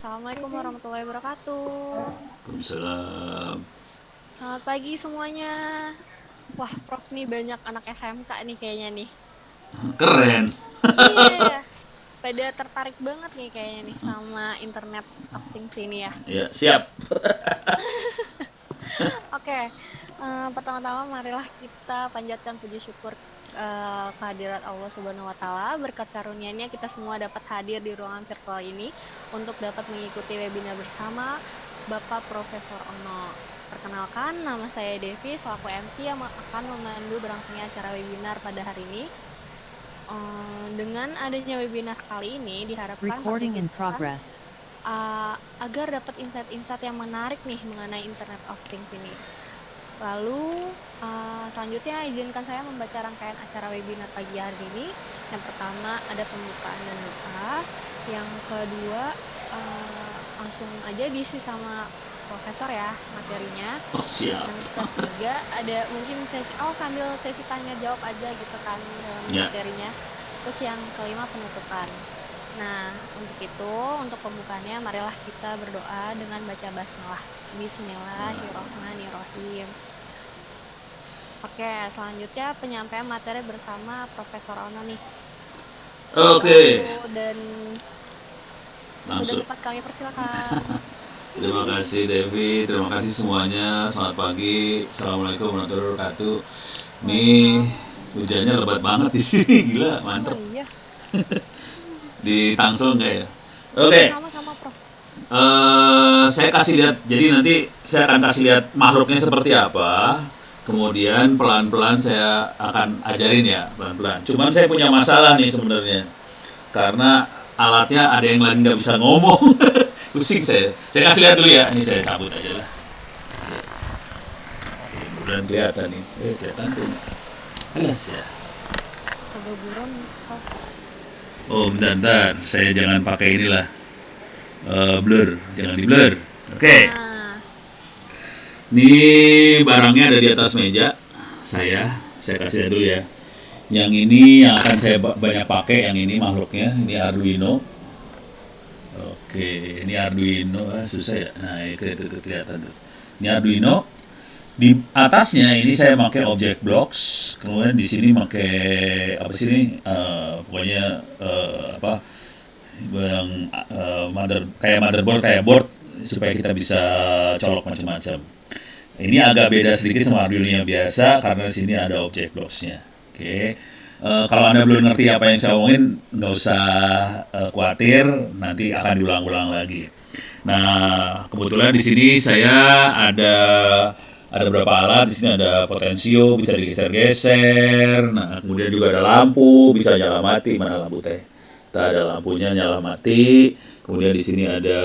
Assalamualaikum warahmatullahi wabarakatuh. Waalaikumsalam. Selamat pagi semuanya. Wah, Prof nih banyak anak SMK nih kayaknya nih. Keren. Iya, pada tertarik banget nih kayaknya nih sama Internet of Things ini ya. Ya, siap. Oke, pertama-tama marilah kita panjatkan puji syukur kehadirat Allah Subhanahu wa Ta'ala. Berkat karunia-Nya kita semua dapat hadir di ruangan virtual ini untuk dapat mengikuti webinar bersama Bapak Profesor Ono. Perkenalkan, nama saya Devi selaku MC yang akan memandu berlangsungnya acara webinar pada hari ini. Dengan adanya webinar kali ini diharapkan partisipasi agar dapat insight-insight yang menarik nih mengenai Internet of Things ini. Lalu selanjutnya izinkan saya membaca rangkaian acara webinar pagi hari ini. Yang pertama ada pembukaan dan doa. Yang kedua langsung aja diisi sama profesor ya materinya. Oh, siap. Yang ketiga ada mungkin sambil sesi tanya jawab aja gitu kan dalam Ya. materinya. Terus yang kelima penutupan. Nah, untuk itu, untuk pembukaannya, marilah kita berdoa dengan baca basmalah. Bismillahirrahmanirrahim. Oke, selanjutnya penyampaian materi bersama Profesor Ono nih. Oke. Dan sudah Langsung. dapat kami persilakan. Terima kasih Devi, terima kasih semuanya. Selamat pagi. Assalamualaikum warahmatullahi wabarakatuh. Nih hujannya lebat banget di sini, gila, mantep. Oh iya. Di Tangsel enggak ya? Oke. Sama-sama, Prof. Saya kasih lihat, jadi nanti saya akan kasih lihat makhluknya seperti apa. Kemudian pelan-pelan saya akan ajarin ya, pelan-pelan. Cuman saya punya masalah nih sebenarnya. Karena alatnya ada yang lagi nggak bisa ngomong. Pusing saya. Saya kasih lihat dulu ya. Ini saya cabut aja lah. Mudah-mudahan kelihatan nih. Kelihatan tuh. Alas ya. Agak buron, Prof. Oh, bentar. Saya jangan pakai inilah. Blur. Jangan di blur. Oke. Nah, Ini barangnya ada di atas meja. Saya kasih lihat dulu ya. Yang ini yang akan saya banyak pakai, yang ini makhluknya. Ini Arduino. Oke, ini Arduino, susah ya. Nah, itu kelihatan tuh. Ini Arduino. Di atasnya ini saya pakai object blocks. Kemudian di sini pakai apa sih ini? Pokoknya apa? Yang kayak motherboard, kayak board supaya kita bisa colok macam-macam. Ini agak beda sedikit sama Arduino yang biasa karena di sini ada object blocks-nya. Oke. Kalau Anda belum ngerti apa yang saya omongin, nggak usah khawatir, nanti akan diulang-ulang lagi. Nah, kebetulan di sini saya ada beberapa alat. Di sini ada potensio, bisa digeser-geser. Nah, kemudian juga ada lampu, bisa nyala mati. Mana lampu teh? Kita ada lampunya nyala mati. Kemudian di sini ada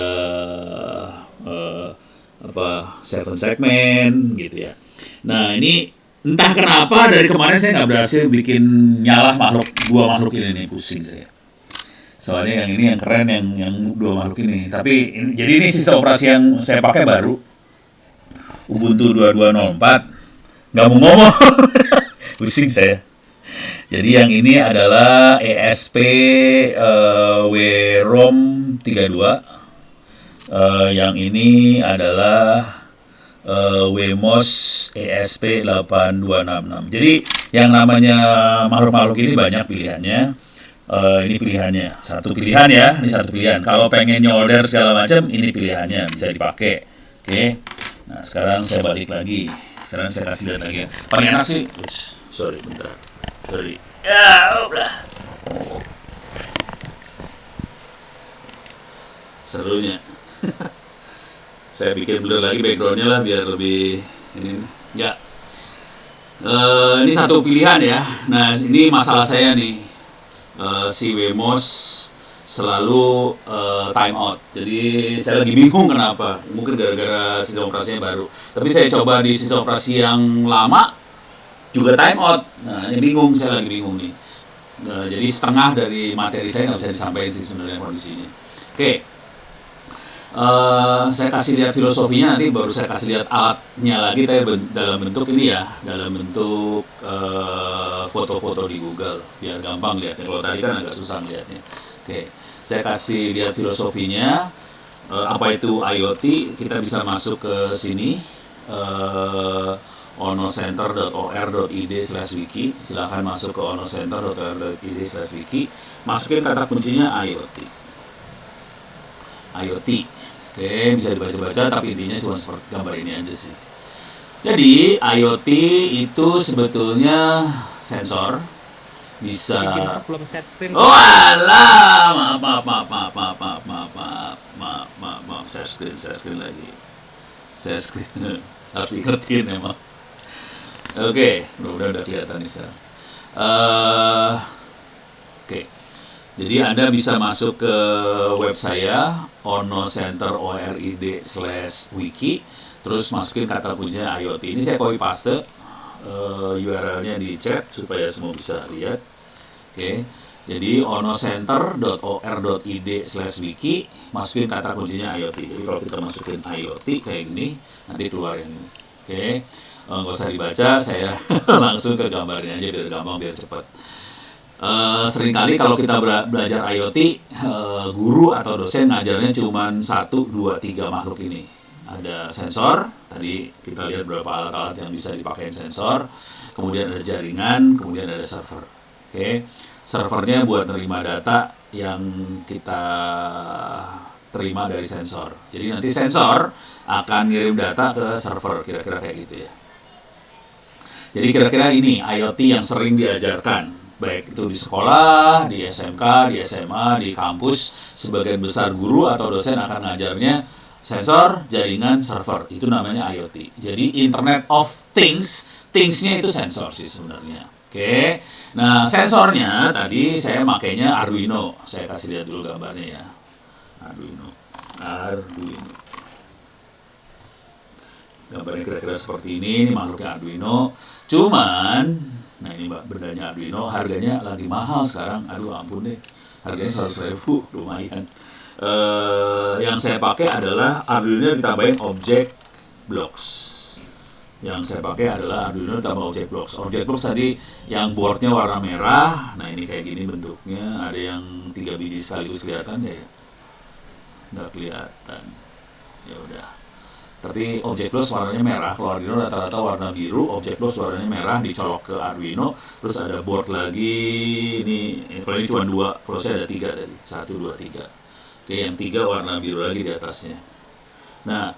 seven segment gitu ya. Nah, ini entah kenapa dari kemarin saya nggak berhasil bikin nyala dua makhluk ini nih, pusing saya. Soalnya yang ini yang keren, yang dua makhluk ini. Tapi jadi ini sistem operasi yang saya pakai baru, Ubuntu 2204. Nggak mau ngomong, pusing saya. Jadi yang ini adalah ESP WROM 32. Yang ini adalah Wemos ESP 8266. Jadi yang namanya makhluk-makhluk ini banyak pilihannya. Ini pilihannya, satu pilihan ya, ini satu pilihan. Kalau pengen nyolder segala macam, ini pilihannya bisa dipakai. Oke. Nah, sekarang saya balik lagi. Sekarang saya kasih lihat lagi. Paling enak sih. Sorry, bentar. Sorry. Ya, udah. Serunya. Saya bikin blur lagi backgroundnya lah biar lebih ini. Ya. Ini satu pilihan ya. Nah, ini masalah saya nih. Si Wemos selalu time out. Jadi saya lagi bingung kenapa. Mungkin gara-gara sistem operasinya baru. Tapi saya coba di sistem operasi yang lama juga time out. Nah, ini bingung, saya lagi bingung nih. Jadi setengah dari materi saya nggak bisa disampaikan sih sebenarnya kondisinya. Oke. Saya kasih lihat filosofinya, nanti baru saya kasih lihat alatnya lagi, tapi dalam bentuk ini ya, dalam bentuk foto-foto di Google, biar gampang lihatnya. Kalau tadi kan agak susah lihatnya. Oke, saya kasih lihat filosofinya. Apa itu IoT? Kita bisa masuk ke sini, onocenter.or.id/wiki. Silahkan masuk ke onocenter.or.id/wiki. Masukin kata kuncinya IoT. IoT. Oke, bisa dibaca-baca, tapi intinya cuma seperti gambar ini aja sih. Jadi IoT itu sebetulnya sensor, bisa. Belum share screen. Oh alah, maaf, share screen lagi. Share screen, harus diingetin emang. Oke, mudah-mudahan udah kelihatan nih sekarang. Oke, jadi Anda bisa masuk ke web saya, onocenter.or.id/wiki, terus masukin kata kuncinya IoT. Ini saya copy paste URL-nya di chat supaya semua bisa lihat. Oke, jadi onocenter.or.id/wiki, masukin kata kuncinya IoT. Jadi kalau kita masukin IoT kayak gini, nanti keluar yang ini. Oke, nggak usah dibaca, saya langsung ke gambarnya aja biar gampang, biar cepat. Seringkali kalau kita belajar IoT, guru atau dosen ngajarnya cuma 1, 2, 3 makhluk ini. Ada sensor, tadi kita lihat beberapa alat-alat yang bisa dipakai sensor, kemudian ada jaringan, kemudian ada server. Oke, servernya buat nerima data yang kita terima dari sensor. Jadi nanti sensor akan ngirim data ke server, kira-kira kayak gitu ya. Jadi kira-kira ini IoT yang sering diajarkan, baik itu di sekolah, di SMK, di SMA, di kampus. Sebagian besar guru atau dosen akan ngajarnya sensor, jaringan, server. Itu namanya IoT. Jadi Internet of Things, things-nya itu sensor sih sebenarnya. Oke. Nah, sensornya tadi saya makainya Arduino. Saya kasih lihat dulu gambarnya ya. Arduino. Gambarnya kira-kira seperti ini makhluknya Arduino. Cuman, nah ini bendanya Arduino, harganya lagi mahal sekarang. Aduh ampun deh, harganya 100.000, lumayan. Yang saya pakai adalah Arduino ditambahin object blocks. Yang saya pakai adalah Arduino ditambah object blocks. Object blocks tadi yang boardnya warna merah. Nah ini kayak gini bentuknya. Ada yang 3 biji sekaligus kelihatan ya? Nggak kelihatan. Ya udah. Tapi object blocks warnanya merah. Kalau Arduino rata-rata warna biru, object blocks warnanya merah, dicolok ke Arduino. Terus ada board lagi. Kalau ini cuma 2, kalau saya ada 3 tadi. 1, 2, 3. Oke, yang 3 warna biru lagi di atasnya. Nah,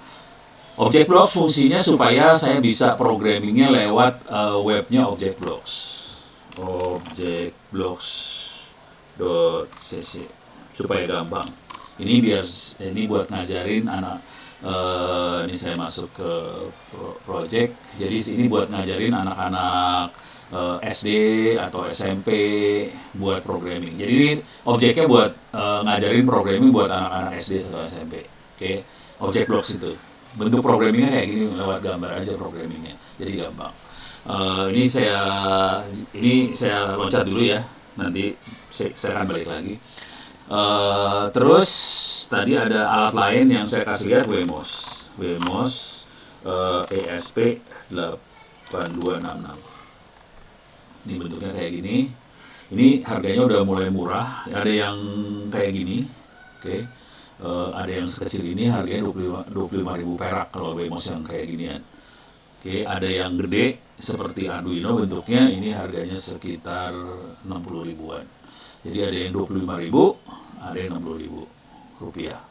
object blocks fungsinya supaya saya bisa programmingnya lewat webnya object blocks. Objectblocks.cc supaya gampang. Ini buat ngajarin anak. Ini saya masuk ke project. Jadi ini buat ngajarin anak-anak SD atau SMP buat programming. Jadi ini objeknya buat ngajarin programming buat anak-anak SD atau SMP. Oke, object blocks itu. Bentuk programmingnya kayak gini, lewat gambar aja programmingnya. Jadi gampang. Ini saya loncat dulu ya. Nanti saya akan balik lagi. Terus tadi ada alat lain yang saya kasih lihat, Wemos ESP8266. Ini bentuknya kayak gini. Ini harganya udah mulai murah. Ada yang kayak gini, oke. Ada yang sekecil ini harganya 25.000 perak kalau Wemos yang kayak ginian. Oke, ada yang gede seperti Arduino bentuknya, ini harganya sekitar 60 ribuan. Jadi ada yang 25.000, ada yang 60.000 rupiah.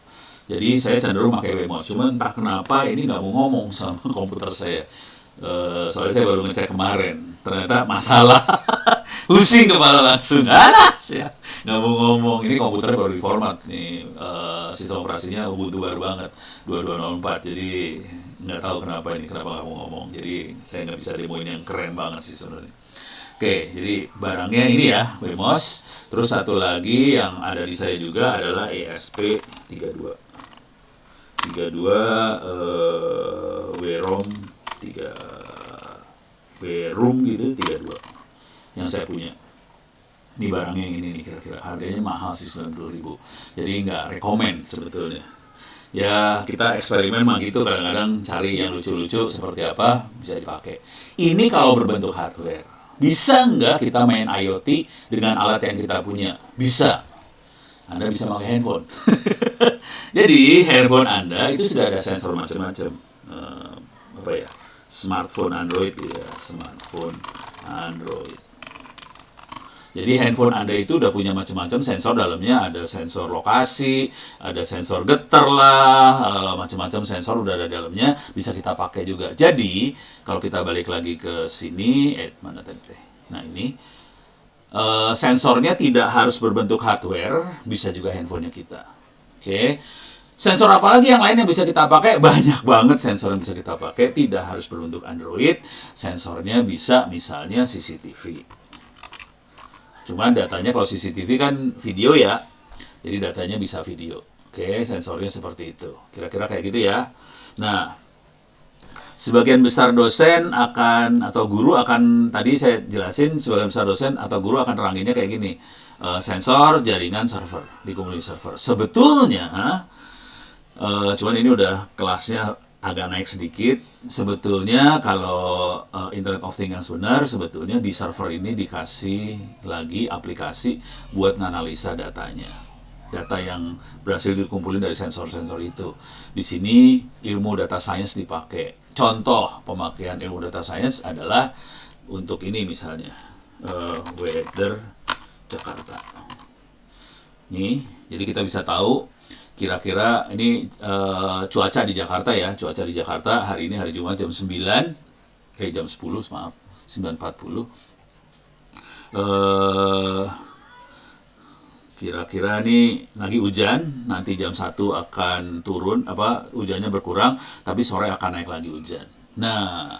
Jadi saya cenderung pakai Wemos. Cuma entah kenapa ini nggak mau ngomong sama komputer saya. Soalnya saya baru ngecek kemarin. Ternyata masalah. Pusing kepala langsung. Alah, ya nggak mau ngomong. Ini komputernya baru diformat nih. Sistem operasinya Ubuntu baru banget. 2204. Jadi nggak tahu kenapa nggak mau ngomong. Jadi saya nggak bisa demoin yang keren banget sih sebenarnya. Oke, jadi barangnya ini ya, Wemos. Terus satu lagi yang ada di saya juga adalah ESP32. 32 WROM 3 WROM gitu 32. Yang saya punya. Ini barangnya yang ini nih kira-kira. Harganya mahal sih 90.000. Jadi nggak rekomen sebetulnya. Ya kita eksperimen mah gitu, kadang-kadang cari yang lucu-lucu seperti apa bisa dipakai. Ini kalau berbentuk hardware. Bisa nggak kita main IoT dengan alat yang kita punya? Bisa. Anda bisa pakai handphone. Jadi handphone Anda itu sudah ada sensor macam-macam. Apa ya? Smartphone Android ya, smartphone Android. Jadi handphone Anda itu udah punya macam-macam sensor dalamnya, ada sensor lokasi, ada sensor getar lah, macam-macam sensor udah ada dalamnya, bisa kita pakai juga. Jadi kalau kita balik lagi ke sini, mana tadi? Nah ini sensornya tidak harus berbentuk hardware, bisa juga handphonenya kita. Oke. Sensor apa lagi yang lain yang bisa kita pakai? Banyak banget sensor yang bisa kita pakai, tidak harus berbentuk Android. Sensornya bisa misalnya CCTV. Cuman datanya kalau CCTV kan video ya, jadi datanya bisa video. Oke, sensornya seperti itu. Kira-kira kayak gitu ya. Nah, sebagian besar dosen akan atau guru akan, tadi saya jelasin, sebagian besar dosen atau guru akan teranginnya kayak gini. Sensor, jaringan, server, di community server. Sebetulnya, cuman ini udah kelasnya agak naik sedikit. Sebetulnya kalau Internet of Things yang benar, sebetulnya di server ini dikasih lagi aplikasi buat nganalisa datanya. Data yang berhasil dikumpulin dari sensor-sensor itu. Di sini ilmu data science dipakai. Contoh pemakaian ilmu data science adalah untuk ini misalnya, weather Jakarta. Nih, jadi kita bisa tahu kira-kira ini cuaca di Jakarta ya. Cuaca di Jakarta hari ini hari Jumat jam 9, jam 10, maaf, 9.40. Kira-kira nih lagi hujan, nanti jam 1 akan turun, hujannya berkurang, tapi sore akan naik lagi hujan. Nah,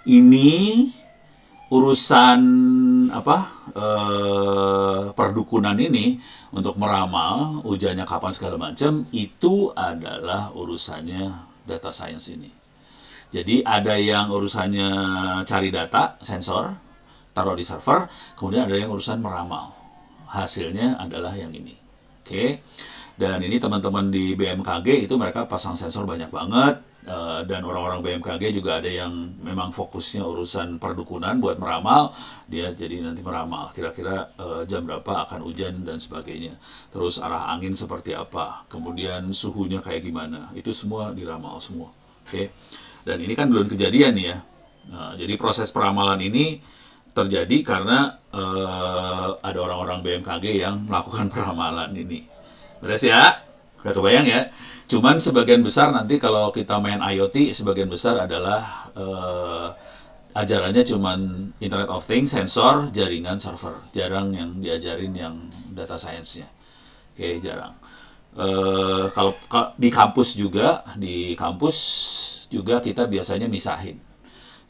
ini urusan perdukunan ini untuk meramal hujannya kapan segala macam, itu adalah urusannya data science ini. Jadi ada yang urusannya cari data, sensor, taruh di server, kemudian ada yang urusan meramal. Hasilnya adalah yang ini. Oke. Dan ini teman-teman di BMKG itu mereka pasang sensor banyak banget. Dan orang-orang BMKG juga ada yang memang fokusnya urusan perdukunan buat meramal. Dia jadi nanti meramal kira-kira jam berapa akan hujan dan sebagainya. Terus arah angin seperti apa, kemudian suhunya kayak gimana, itu semua diramal semua. Oke. Dan ini kan belum kejadian ya. Jadi proses peramalan ini terjadi karena ada orang-orang BMKG yang melakukan peramalan ini. Beres ya? Udah kebayang ya? Cuman sebagian besar nanti kalau kita main IoT, sebagian besar adalah ajarannya cuman Internet of Things, sensor, jaringan, server. Jarang yang diajarin yang data science-nya. Oke, jarang. Kalau di kampus juga kita biasanya misahin.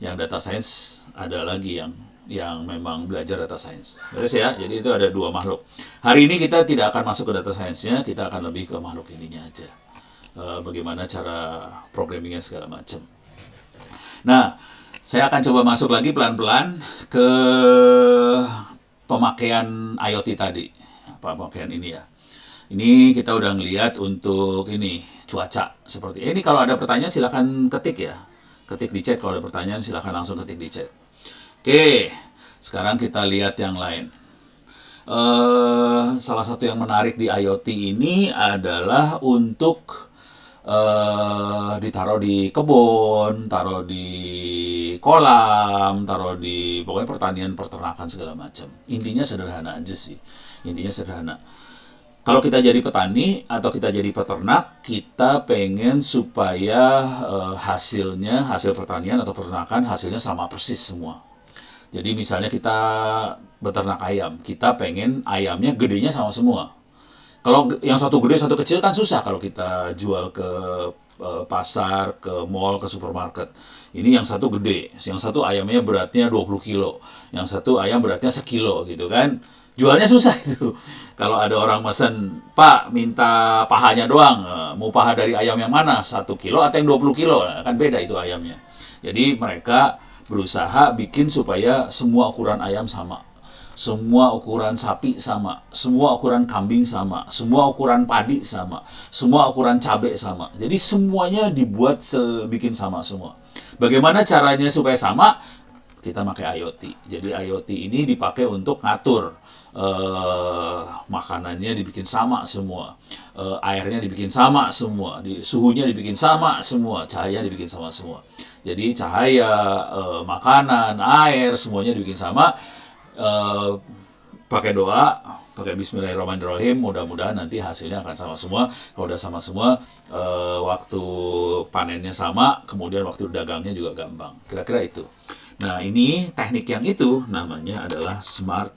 Yang data science ada lagi yang memang belajar data science. Beres ya? Jadi itu ada dua makhluk. Hari ini kita tidak akan masuk ke data science-nya, kita akan lebih ke makhluk ininya aja. Bagaimana cara programmingnya segala macam. Nah, saya akan coba masuk lagi pelan-pelan ke pemakaian IoT tadi. Pemakaian ini ya. Ini kita udah ngeliat untuk ini, cuaca. Seperti ini kalau ada pertanyaan silakan ketik ya. Ketik di chat, kalau ada pertanyaan silakan langsung ketik di chat. Oke, sekarang kita lihat yang lain. Salah satu yang menarik di IoT ini adalah untuk ditaruh di kebun, taruh di kolam, taruh di pokoknya pertanian, peternakan segala macam. Intinya sederhana aja sih. Intinya sederhana. Kalau kita jadi petani atau kita jadi peternak, kita pengen supaya hasil pertanian atau peternakan hasilnya sama persis semua. Jadi misalnya kita beternak ayam, kita pengen ayamnya gedenya sama semua. Kalau yang satu gede, satu kecil kan susah kalau kita jual ke pasar, ke mall, ke supermarket. Ini yang satu gede, yang satu ayamnya beratnya 20 kilo, yang satu ayam beratnya sekilo gitu kan. Jualnya susah itu. Kalau ada orang mesen, Pak minta pahanya doang, mau paha dari ayam yang mana? 1 kilo atau yang 20 kilo? Nah, kan beda itu ayamnya. Jadi mereka berusaha bikin supaya semua ukuran ayam sama, semua ukuran sapi sama, semua ukuran kambing sama, semua ukuran padi sama, semua ukuran cabai sama. Jadi semuanya dibuat bikin sama semua. Bagaimana caranya supaya sama? Kita pakai IoT. Jadi IoT ini dipakai untuk ngatur makanannya dibikin sama semua, airnya dibikin sama semua, suhunya dibikin sama semua, cahaya dibikin sama semua. Jadi cahaya, makanan, air, semuanya dibikin sama. eh, Pakai doa, pakai Bismillahirrahmanirrahim, mudah-mudahan nanti hasilnya akan sama semua. Kalau udah sama semua, waktu panennya sama, kemudian waktu dagangnya juga gampang. Kira-kira itu. Nah, ini teknik yang itu namanya adalah smart.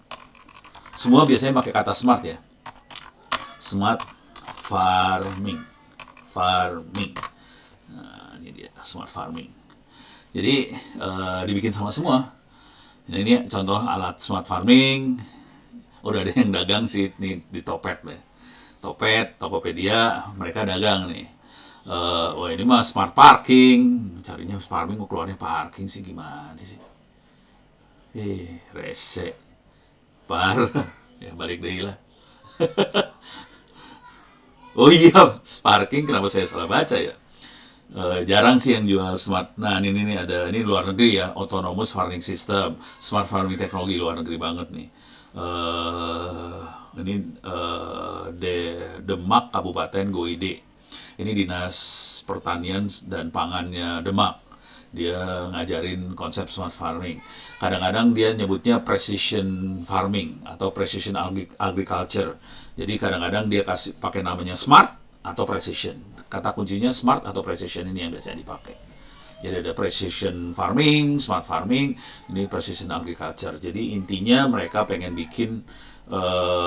Semua biasanya pakai kata smart ya. Smart farming. Farming. Nah, ini dia smart farming. Jadi dibikin sama semua. Nah, ini contoh alat smart farming. Udah ada yang dagang sih nih di Topet deh. Topet, Tokopedia, mereka dagang nih. Wah ini mah smart parking. Carinya smart farming kok keluarnya parking sih, gimana sih? Rese. Parah. Ya balik deh lah. Oh iya, parking kenapa saya salah baca ya? Jarang sih yang jual smart. Nah ini ada, ini luar negeri ya, autonomous farming system, smart farming teknologi luar negeri banget nih. eh ini Demak Kabupaten Goide. Ini Dinas Pertanian dan Pangannya Demak. Dia ngajarin konsep smart farming. Kadang-kadang dia nyebutnya precision farming atau precision agriculture. Jadi kadang-kadang dia kasih pakai namanya smart atau precision. Kata kuncinya smart atau precision ini yang biasanya dipakai. Jadi ada precision farming, smart farming, ini precision agriculture. Jadi intinya mereka pengen bikin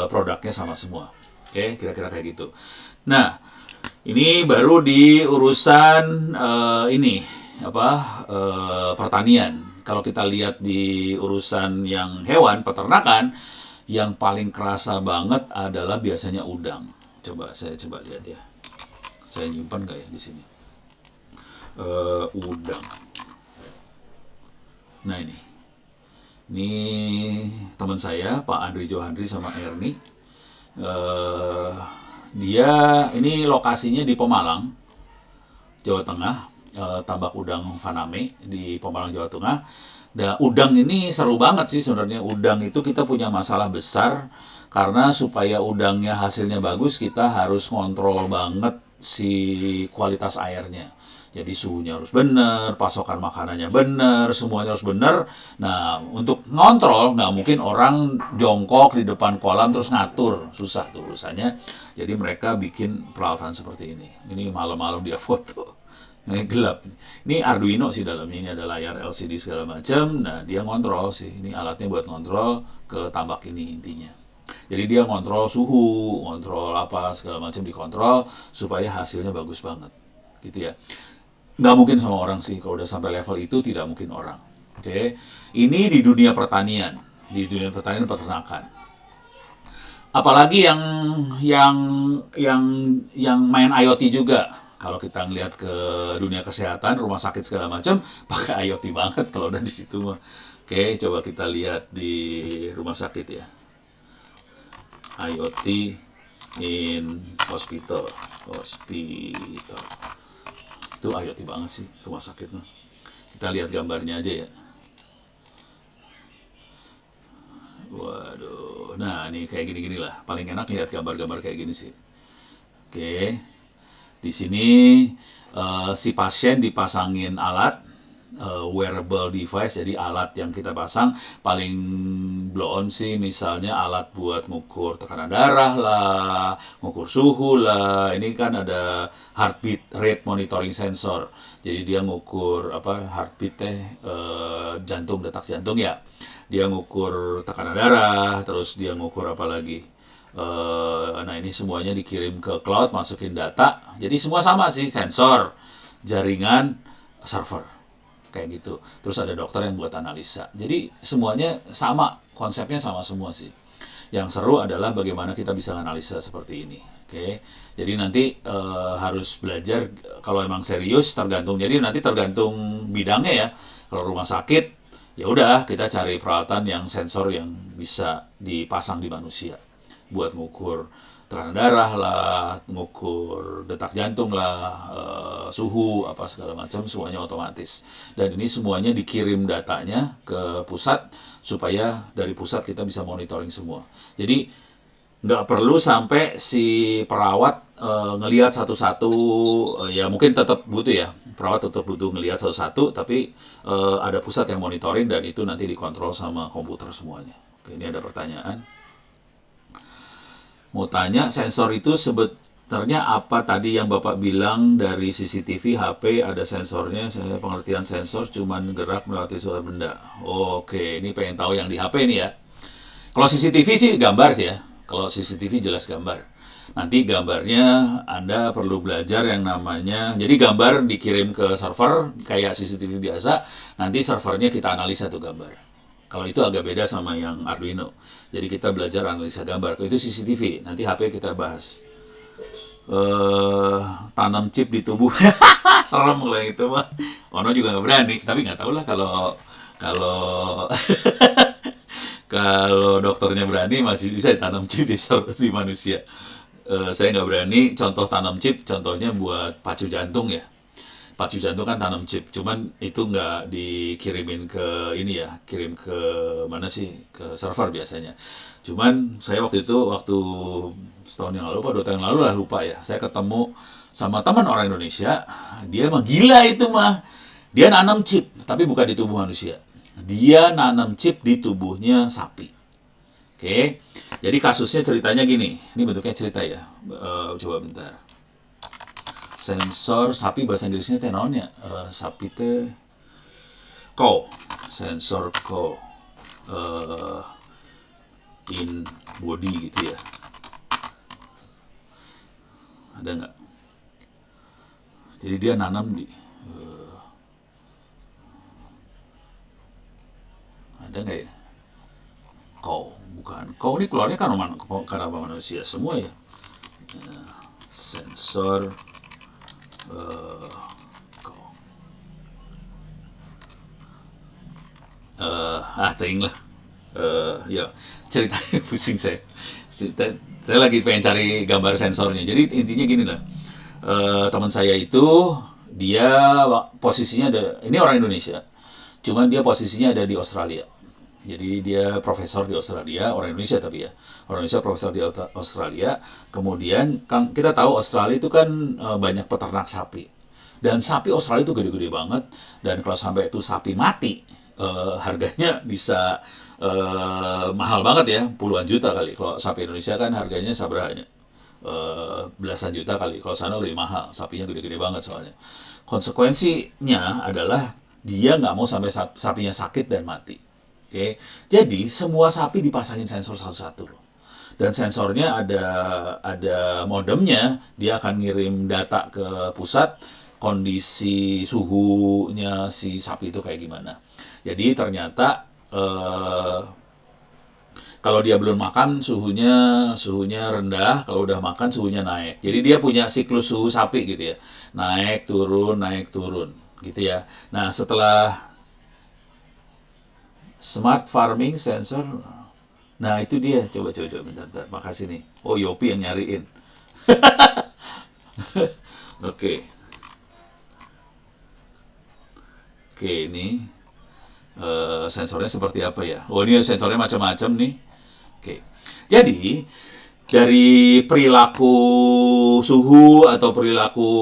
produknya sama semua. Oke, kira-kira kayak gitu. Nah, ini baru di urusan ini apa pertanian. Kalau kita lihat di urusan yang hewan peternakan, yang paling kerasa banget adalah biasanya udang. Saya coba lihat ya. Saya nyimpan nggak ya di sini? Udang. Nah ini teman saya Pak Andri Johandri sama Erni. Eh, Dia ini lokasinya di Pemalang, Jawa Tengah. Tambak udang Faname di Pemalang, Jawa Tengah. Dan udang ini seru banget sih sebenarnya. Udang itu kita punya masalah besar karena supaya udangnya hasilnya bagus kita harus kontrol banget si kualitas airnya. Jadi suhunya harus benar, pasokan makanannya benar, semuanya harus benar. Nah, untuk ngontrol nggak mungkin orang jongkok di depan kolam terus ngatur, susah tuh urusannya. Jadi mereka bikin peralatan seperti ini. Ini malam-malam dia foto. Gelap. Ini Arduino sih dalamnya, ini ada layar LCD segala macam. Nah, dia ngontrol sih. Ini alatnya buat ngontrol ke tambak ini intinya. Jadi dia ngontrol suhu, ngontrol apa segala macam dikontrol supaya hasilnya bagus banget. Gitu ya. Nggak mungkin sama orang sih, kalau udah sampai level itu tidak mungkin orang. Oke. Ini di dunia pertanian, peternakan. Apalagi yang yang yang main IoT juga. Kalau kita ngelihat ke dunia kesehatan, rumah sakit segala macam, pakai IoT banget kalau udah di situ mah. Oke, coba kita lihat di rumah sakit ya. IoT in hospital. Hospital. Itu IoT banget sih rumah sakit mah. Kita lihat gambarnya aja ya. Waduh. Nah, ini kayak gini-gini lah. Paling enak lihat gambar-gambar kayak gini sih. Oke. Di sini si pasien dipasangin alat wearable device, jadi alat yang kita pasang paling blow on sih misalnya alat buat ngukur tekanan darah lah, ngukur suhu lah. Ini kan ada heartbeat rate monitoring sensor. Jadi dia ngukur apa heartbeat jantung, detak jantung ya. Dia ngukur tekanan darah, terus dia ngukur apa lagi? Nah ini semuanya dikirim ke cloud, masukin data. Jadi semua sama sih, sensor, jaringan, server. Kayak gitu. Terus ada dokter yang buat analisa. Jadi semuanya sama, konsepnya sama semua sih. Yang seru adalah bagaimana kita bisa analisa seperti ini. Oke. Jadi nanti harus belajar kalau emang serius tergantung. Jadi nanti tergantung bidangnya ya. Kalau rumah sakit, ya udah kita cari peralatan yang sensor yang bisa dipasang di manusia buat ngukur tekanan darah lah, ngukur detak jantung lah, suhu apa segala macam semuanya otomatis, dan ini semuanya dikirim datanya ke pusat supaya dari pusat kita bisa monitoring semua. Jadi nggak perlu sampai si perawat ngelihat satu-satu, ya mungkin tetap butuh ya, perawat tetap butuh ngelihat satu-satu, tapi ada pusat yang monitoring dan itu nanti dikontrol sama komputer semuanya. Oke, ini ada pertanyaan. Mau tanya, sensor itu sebenarnya apa tadi yang Bapak bilang dari CCTV, HP ada sensornya, saya pengertian sensor cuman gerak melewati suatu benda. Oke, ini pengen tahu yang di HP ini ya. Kalau CCTV sih gambar sih ya. Kalau CCTV jelas gambar. Nanti gambarnya Anda perlu belajar yang namanya, jadi gambar dikirim ke server kayak CCTV biasa, nanti servernya kita analisa tuh gambar. Kalau itu agak beda sama yang Arduino. Jadi kita belajar analisa gambar. Kalau itu CCTV, nanti HP kita bahas. Tanam chip di tubuh, serem kalau yang itu mah. Ono juga nggak berani, tapi nggak tahu lah kalau kalau kalau dokternya berani masih bisa tanam chip di manusia. Saya nggak berani. Contoh tanam chip, contohnya buat pacu jantung ya. Pacu jantung kan tanam chip, cuman itu nggak dikirimin ke ini ya, kirim ke mana sih, ke server biasanya. Cuman saya waktu itu, waktu setahun yang lalu, 2 tahun yang lalu lah, lupa ya, saya ketemu sama teman orang Indonesia, dia mah gila itu mah, dia nanam chip, tapi bukan di tubuh manusia, dia nanam chip di tubuhnya sapi. Oke, jadi kasusnya ceritanya gini, ini bentuknya cerita ya. Coba bentar. Sensor sapi bahasa Inggrisnya teh naon ya? Sapi teh cow, sensor cow in body gitu ya. Ada nggak? Jadi dia nanam di ada nggak ya? Cow, bukan. Cow ini keluarnya kan karena manusia semua ya. Sensor ting lah. Ya ceritanya pusing saya. Saya lagi pengen cari gambar sensornya. Jadi intinya gini lah. Teman saya itu dia posisinya ada, ini orang Indonesia, cuman dia posisinya ada di Australia. Jadi dia profesor di Australia, orang Indonesia tapi ya, orang Indonesia profesor di Australia. Kemudian kan kita tahu Australia itu kan banyak peternak sapi, dan sapi Australia itu gede-gede banget, dan kalau sampai itu sapi mati, harganya bisa mahal banget ya, puluhan juta kali. Kalau sapi Indonesia kan harganya sabranya belasan juta kali, kalau sana lebih mahal, sapinya gede-gede banget soalnya. Konsekuensinya adalah dia nggak mau sampai sapinya sakit dan mati. Oke, jadi semua sapi dipasangin sensor satu-satu loh. Dan sensornya ada modemnya, dia akan ngirim data ke pusat, kondisi suhunya si sapi itu kayak gimana. Jadi ternyata kalau dia belum makan suhunya rendah, kalau udah makan suhunya naik. Jadi dia punya siklus suhu sapi gitu ya. Naik turun gitu ya. Nah, setelah smart farming sensor, nah itu dia. Coba bentar. Makasih nih. Oh, Yopi yang nyariin. Oke. Oke, ini sensornya seperti apa ya? Oh, ini sensornya macam-macam nih. Oke. Jadi dari perilaku suhu atau perilaku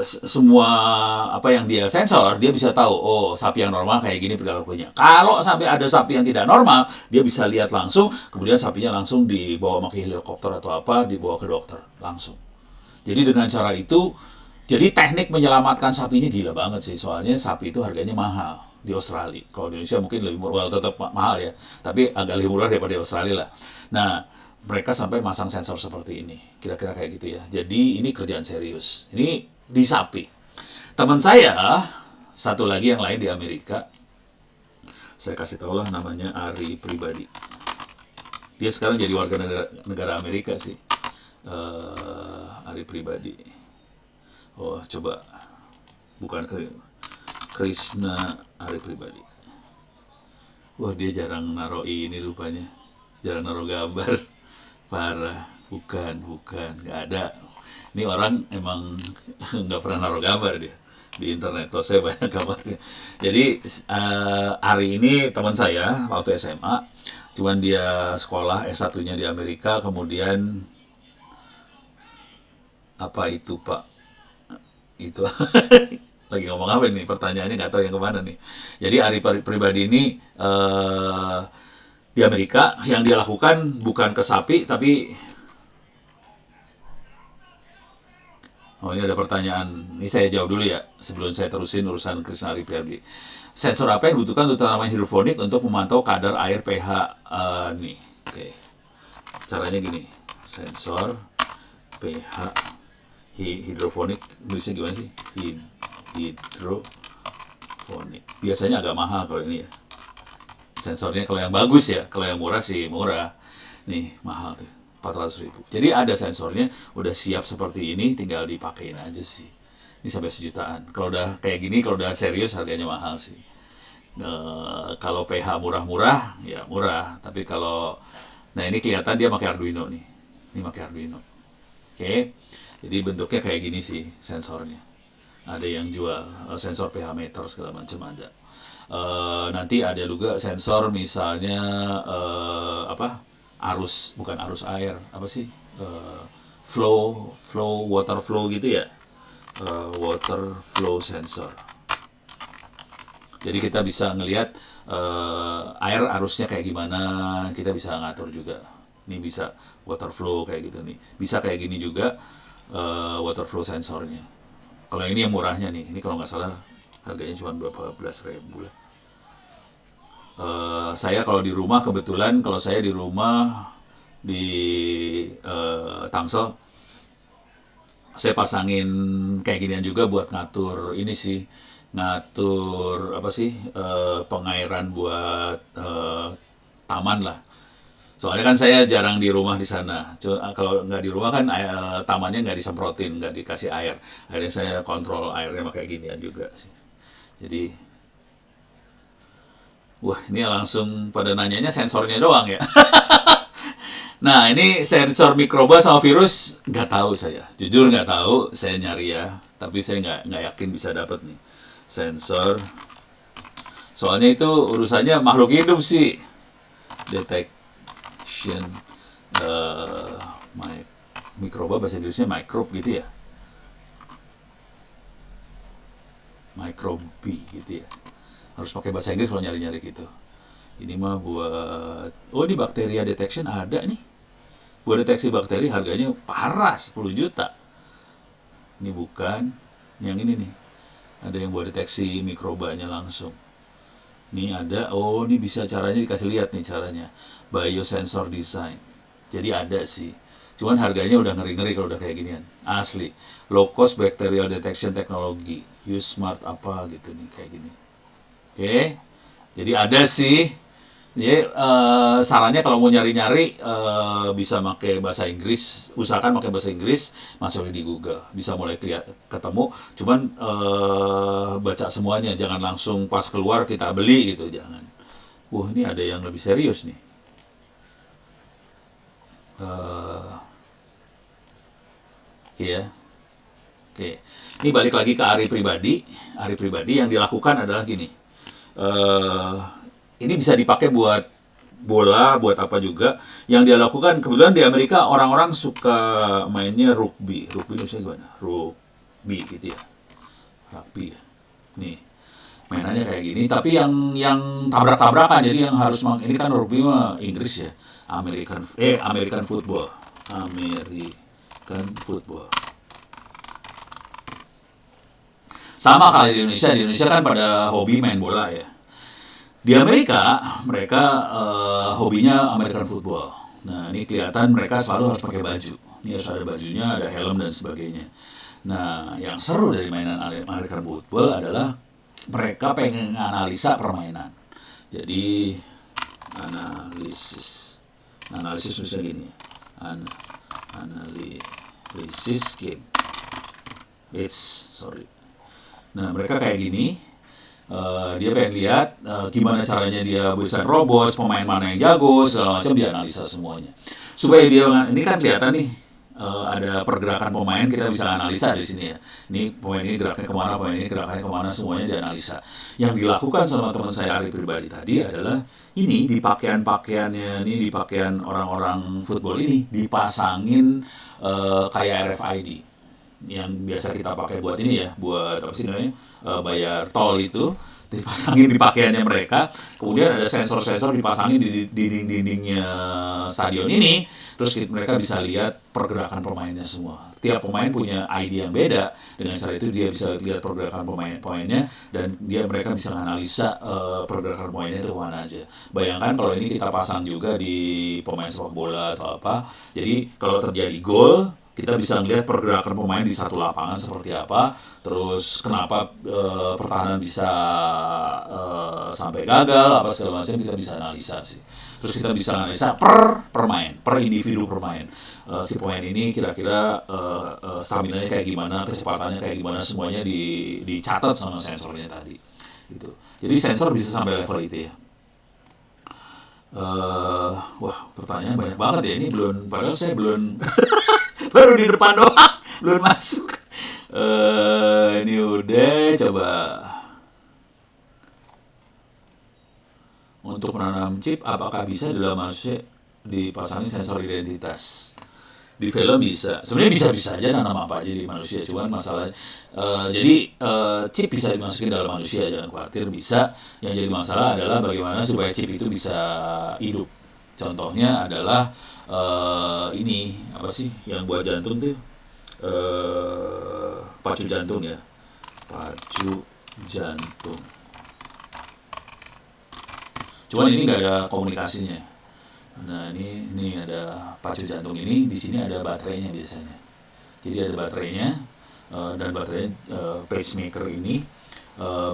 semua apa yang dia sensor, dia bisa tahu, oh sapi yang normal kayak gini perilakunya. Kalau sampai ada sapi yang tidak normal, dia bisa lihat langsung, kemudian sapinya langsung dibawa pakai helikopter atau apa, dibawa ke dokter langsung. Jadi dengan cara itu, jadi teknik menyelamatkan sapinya gila banget sih, soalnya sapi itu harganya mahal di Australia. Kalau di Indonesia mungkin lebih murah, tetap mahal ya, tapi agak lebih murah daripada di Australia lah. Nah, mereka sampai masang sensor seperti ini, kira-kira kayak gitu ya. Jadi ini kerjaan serius, ini di sapi. Teman saya satu lagi yang lain di Amerika, saya kasih tau lah namanya Ari Pribadi. Dia sekarang jadi warga negara Amerika sih. Ari Pribadi. Oh, coba bukan Krishna Ari Pribadi. Wah, dia jarang naro ini rupanya, jarang naro gambar. Parah. bukan, nggak ada. Ini orang emang nggak pernah naruh gambar dia di internet. Kalau saya banyak gambarnya. Jadi hari ini teman saya waktu SMA, cuman dia sekolah S1-nya di Amerika, kemudian apa itu Pak? Itu lagi ngomong apa nih, pertanyaannya nggak tahu yang kemana nih. Jadi Ari pribadi ini di Amerika yang dia lakukan bukan ke sapi tapi ini ada pertanyaan. Ini saya jawab dulu ya sebelum saya terusin urusan Krishna Ari pribadi. Sensor apa yang dibutuhkan untuk tanaman hidroponik untuk memantau kadar air pH nih? Oke. Caranya gini. Sensor pH hidroponik, Indonesia gimana sih? Hidroponik. Biasanya agak mahal kalau ini ya. Sensornya kalau yang bagus ya, kalau yang murah sih murah. Nih, mahal tuh. 400.000. Jadi ada sensornya, udah siap seperti ini, tinggal dipakein aja sih. Ini sampai sejutaan. Kalau udah kayak gini, kalau udah serius harganya mahal sih. Kalau PH murah-murah, ya murah. Tapi kalau, nah ini kelihatan dia pakai Arduino nih. Ini pakai Arduino. Oke. Jadi bentuknya kayak gini sih sensornya. Ada yang jual sensor pH meter segala macam ada. Nanti ada juga sensor misalnya apa? Bukan arus air, apa sih? Water flow gitu ya. Water flow sensor. Jadi kita bisa ngelihat air arusnya kayak gimana, kita bisa ngatur juga. Ini bisa water flow kayak gitu nih. Bisa kayak gini juga water flow sensornya. Kalau ini yang murahnya nih, ini kalau nggak salah harganya cuma berapa belas ribu lah. Saya kalau di rumah kebetulan, kalau saya di rumah di Tangsel, saya pasangin kayak ginian juga buat ngatur ini sih, ngatur apa sih pengairan buat taman lah. Soalnya kan saya jarang di rumah di sana. Kalau nggak di rumah kan tamannya nggak disemprotin, nggak dikasih air. Akhirnya saya kontrol airnya pakai ginian juga sih. Jadi, wah ini langsung pada nanyanya sensornya doang ya. Nah ini sensor mikroba sama virus nggak tahu saya. Jujur nggak tahu, saya nyari ya. Tapi saya nggak yakin bisa dapat nih sensor. Soalnya itu urusannya makhluk hidup sih. Detection mikroba bahasa Inggrisnya microbe gitu ya, microbe gitu ya, harus pakai bahasa Inggris kalau nyari-nyari gitu. Ini mah buat ini bacteria detection ada nih, buat deteksi bakteri harganya parah 10 juta. Ini bukan yang ini nih, ada yang buat deteksi mikrobanya langsung. Ini ada, ini bisa caranya dikasih lihat nih caranya, biosensor design. Jadi ada sih, cuman harganya udah ngeri-ngeri kalau udah kayak ginian. Asli, low cost bacterial detection technology, use smart apa gitu nih kayak gini. Oke, jadi ada sih. Jadi sarannya kalau mau nyari-nyari bisa pakai bahasa Inggris, usahakan pakai bahasa Inggris, masukin di Google, bisa mulai ketemu. Cuman baca semuanya, jangan langsung pas keluar kita beli gitu, jangan. Ini ada yang lebih serius nih. Oke ya. Oke. Ini balik lagi ke Ari pribadi. Ari pribadi yang dilakukan adalah gini. Ini bisa dipakai buat bola, buat apa juga. Yang dia lakukan, kebetulan di Amerika orang-orang suka mainnya rugby. Rugby itu gimana? Rugby gitu ya. Rugby ya. Nih. Mainannya kayak gini, tapi yang tabrak-tabrakan, jadi yang harus ini kan rugby mah Inggris ya. American football. American football. Sama kayak di Indonesia. Di Indonesia kan pada hobi main bola ya. Di Amerika, mereka hobinya American football. Nah, ini kelihatan mereka selalu harus pakai baju. Ini harus ada bajunya, ada helm dan sebagainya. Nah, yang seru dari mainan American football adalah mereka pengen analisa permainan. Jadi, analisis bisa gini. Analisis game. Nah, mereka kayak gini. Dia pengen lihat gimana caranya dia desain robot, pemain mana yang jago, segala macam dia analisa semuanya. supaya dia, ini kan kelihatan nih, ada pergerakan pemain, kita bisa analisa di sini ya. Ini pemain ini geraknya kemana, pemain ini geraknya kemana, semuanya dianalisa. Yang dilakukan sama teman saya Ari pribadi tadi adalah ini di pakaian-pakaiannya, ini di pakaian orang-orang football ini dipasangin kayak RFID yang biasa kita pakai buat ini ya, buat apa sih namanya, bayar tol itu, dipasangin di pakaiannya mereka. Kemudian ada sensor-sensor dipasangin di dinding-dindingnya stadion ini, terus mereka bisa lihat pergerakan pemainnya semua. Tiap pemain punya ID yang beda, dengan cara itu dia bisa lihat pergerakan pemainnya, dan mereka bisa menganalisa pergerakan pemainnya itu kemana aja. Bayangkan kalau ini kita pasang juga di pemain sepak bola atau apa, jadi kalau terjadi gol, kita bisa melihat pergerakan pemain di satu lapangan seperti apa, terus kenapa pertahanan bisa sampai gagal, apa segala macam, kita bisa analisa sih. Terus kita bisa analisa per pemain, per individu pemain. Si pemain ini kira-kira stamina-nya kayak gimana, kecepatannya kayak gimana, semuanya dicatat sama sensornya tadi. Gitu. Jadi sensor bisa sampai level itu ya. Wah, pertanyaan banyak banget ya, ini belum, padahal saya belum baru di depan doang, belum masuk. Ini udah, coba. Untuk menanam chip, apakah bisa dalam manusia dipasangin sensor identitas? Di film bisa, sebenarnya bisa aja nanam apa aja di manusia, cuman masalah jadi chip bisa dimasukin dalam manusia, jangan khawatir, bisa. Yang jadi masalah adalah bagaimana supaya chip itu bisa hidup. Contohnya adalah ini apa sih yang buat jantung tuh, pacu jantung ya, pacu jantung. Cuman ini nggak ada komunikasinya. Nah ini ada pacu jantung ini, di sini ada baterainya biasanya. Jadi ada baterainya, dan baterai pacemaker ini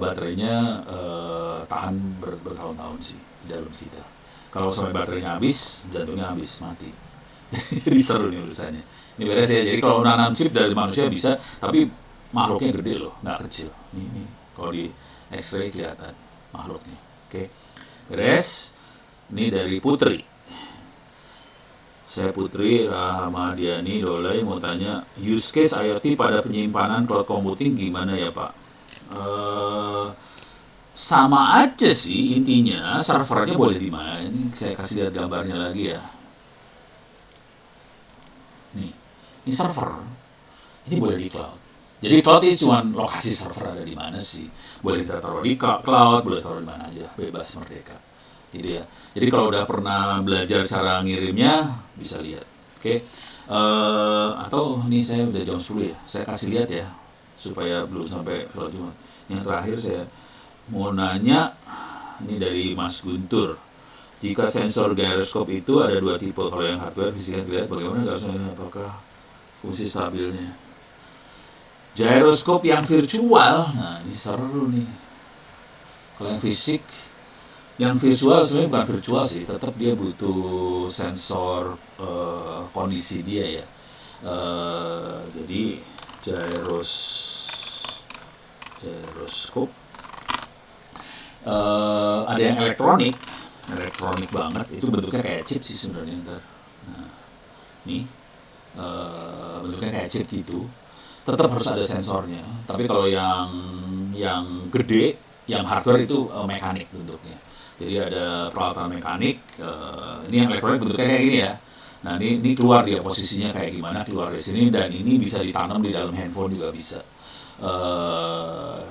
baterainya tahan bertahun-tahun sih di dalam kita. Kalau sampai baterainya habis, jantungnya habis, mati. Jadi seru nih urusannya. Ini beres ya. Jadi kalau nanam chip dari manusia bisa, tapi makhluknya gede loh, nggak kecil. Ini kalau di X-ray kelihatan makhluknya. Oke, beres. Ini dari Putri. Saya Putri Rahmadiani Dolai mau tanya, use case IoT pada penyimpanan cloud computing gimana ya Pak? Sama aja sih intinya, servernya boleh di mana. Ini saya kasih lihat gambarnya lagi ya. Nih, ini server. Ini boleh di cloud. Jadi cloud itu cuma lokasi server ada di mana sih. Boleh kita taruh di cloud, boleh taruh di mana aja, bebas merdeka. Gitu ya. Jadi kalau udah pernah belajar cara ngirimnya, bisa lihat. Oke. Atau ini saya udah jam 10 ya. Saya kasih lihat ya, supaya belum sampai sholat Jumat. Yang terakhir saya mau nanya, ini dari Mas Guntur. Jika sensor gyroscope itu ada dua tipe, kalau yang hardware bisa dilihat bagaimana gyroscope, apakah fungsi stabilnya. Gyroscope yang virtual, nah ini seru nih. Kalau yang fisik, yang virtual sebenarnya bukan virtual sih, tetap dia butuh sensor kondisi dia ya. Jadi gyroscope ada yang elektronik banget, itu bentuknya kayak chip sih sebenarnya. Nah, ini bentuknya kayak chip gitu, tetap harus ada sensornya. Tapi kalau yang gede, yang hardware itu mekanik bentuknya. Jadi ada peralatan mekanik, ini yang elektronik bentuknya kayak gini ya. Nah ini keluar dia posisinya kayak gimana, keluar dari sini, dan ini bisa ditanam di dalam handphone juga bisa.